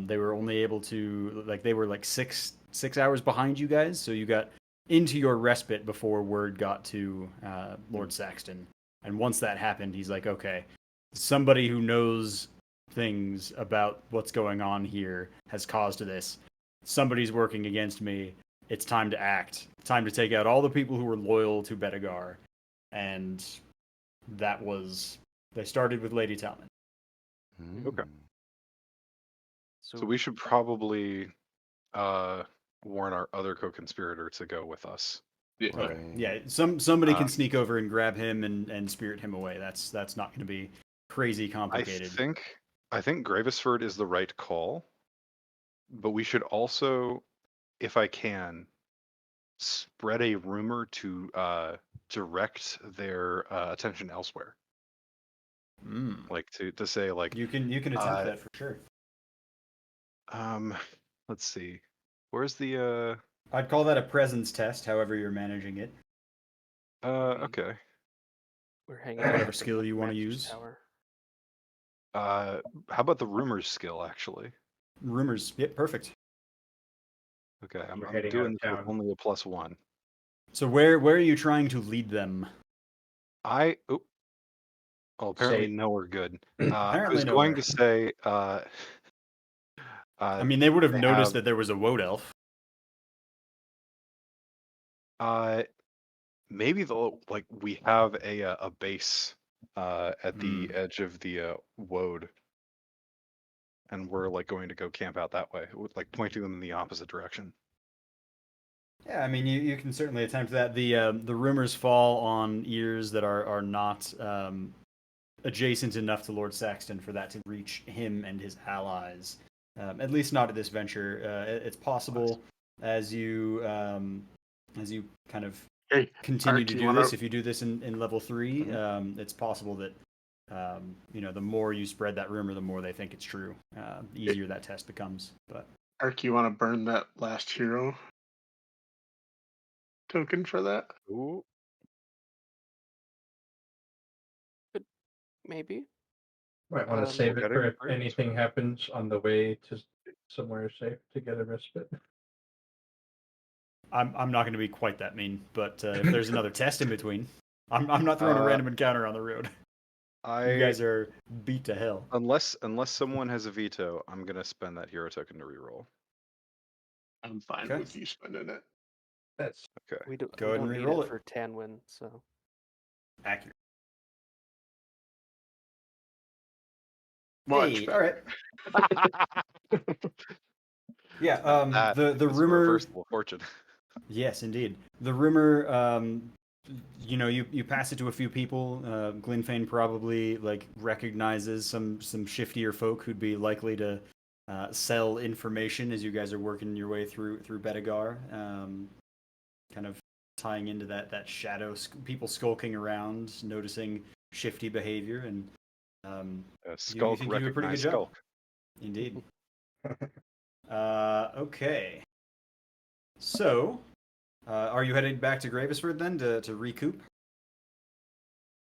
they were only able to, like, they were like six hours behind you guys, so you got into your respite before word got to Lord Saxton. And once that happened, he's like, okay, somebody who knows things about what's going on here has caused this. Somebody's working against me. It's time to act. Time to take out all the people who were loyal to Bedegar. And that was... They started with Lady Talmond. Okay. So So we should probably warn our other co-conspirator to go with us. Yeah. Okay. Yeah, somebody can sneak over and grab him and spirit him away. That's not going to be crazy complicated. I think Gravesford is the right call, but we should also, if I can, spread a rumor to direct their attention elsewhere. Like to say like You can attempt that for sure. let's see. Where's the I'd call that a presence test, however you're managing it. okay. We're hanging out Whatever at the skill you want to Master's use. Tower. How about the rumors skill actually? Rumors. Yep, perfect. Okay, I'm heading out doing of this with town. only a +1. So where are you trying to lead them? Well, apparently Safe. nowhere good. I Apparently was going nowhere. to say I mean, they would have they noticed have- that there was a woad elf. maybe we have a base at the edge of the woad, and we're like going to go camp out that way, with like pointing them in the opposite direction. Yeah, I mean, you can certainly attempt that. The rumors fall on ears that are not adjacent enough to Lord Saxton for that to reach him and his allies. At least not at this venture. It's possible as you kind of Hey, continue Art, to you do wanna- this. If you do this in level 3, it's possible that the more you spread that rumor, the more they think it's true. The easier that test becomes. But Ark, you want to burn that last hero token for that? Ooh. Maybe. Might want to Um, save We're it for getting if fruits. anything happens on the way to somewhere safe to get a respite. I'm not going to be quite that mean. But if there's another test in between, I'm not throwing a random encounter on the road. You guys are beat to hell. Unless someone has a veto, I'm gonna spend that hero token to reroll. I'm fine Okay. with you spending it. That's Okay. we don't, Go we ahead don't and need reroll it it. for Tanwin, so Accurate. Much Hey, all right. Yeah. That The is a rumor. reversible fortune. Yes, indeed. The rumor. You pass it to a few people. Glenfane probably like recognizes some shiftier folk who'd be likely to sell information as you guys are working your way through Bedegar. Kind of tying into that shadow people skulking around, noticing shifty behavior, and you Skulk think you do a pretty good recognize job. skulk. Indeed. Okay. So, are you headed back to Gravesford then to recoup?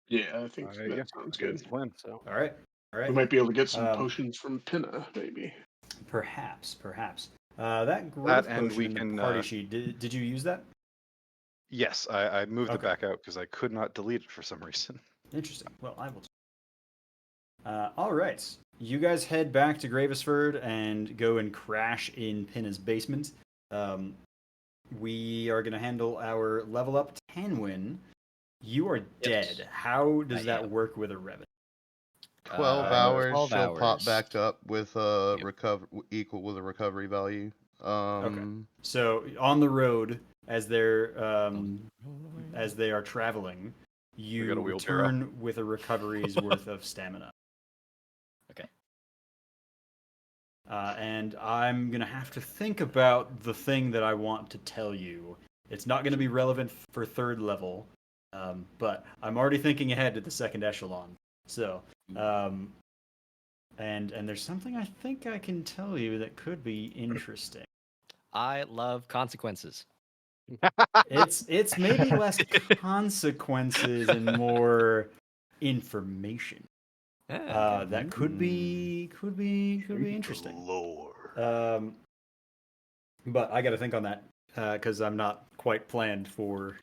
Yeah, I think that Yeah, sounds that's good. the plan. so All right. All right. We might be able to get some Um, potions from Pinna, maybe. Perhaps. That growth and potion we in the can, party sheet. Did you use that? Yes, I moved it Okay. back out because I could not delete it for some reason. Interesting. Well, I will. All right. You guys head back to Gravesford and go and crash in Pinna's basement. We are going to handle our level up Tanwin. You are dead. How does I that am. work with a Revan? 12 Uh, hours 12 she'll pop hours. back up with a Yep. equal with a recovery value. Okay. So on the road, as they are traveling, got a you wheelbarrow. return with a recovery's worth of stamina. Okay. And I'm gonna have to think about the thing that I want to tell you. It's not gonna be relevant for third level, but I'm already thinking ahead to the second echelon. So, and there's something I think I can tell you that could be interesting. I love consequences. It's maybe less consequences and more information. That could be interesting. Lore. But I got to think on that because I'm not quite planned for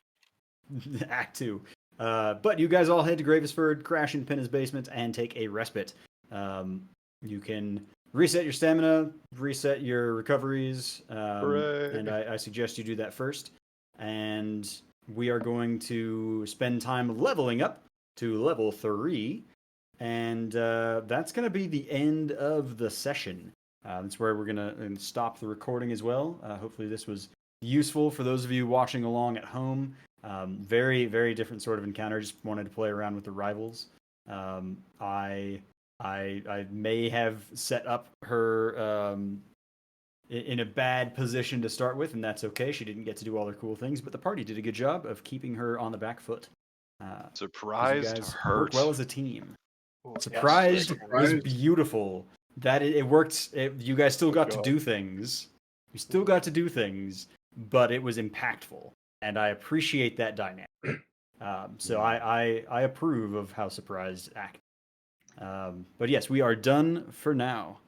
Act 2. But you guys all head to Gravesford, crash in Pinna's basement, and take a respite. You can reset your stamina, reset your recoveries, Hooray. and I suggest you do that first. And we are going to spend time leveling up to level 3. And that's going to be the end of the session. That's where we're going to stop the recording as well. Hopefully this was useful for those of you watching along at home. Very, very different sort of encounter. Just wanted to play around with the rivals. I may have set up her in a bad position to start with, and that's okay. She didn't get to do all her cool things, but the party did a good job of keeping her on the back foot. 'Cause Surprised you guys hurt. work well as a team. Oh, yes, Surprised was Surprised. beautiful. That it worked. You guys still Oh, got to God. do things. You still got to do things, but it was impactful, and I appreciate that dynamic. So I approve of how Surprised act. But yes, we are done for now.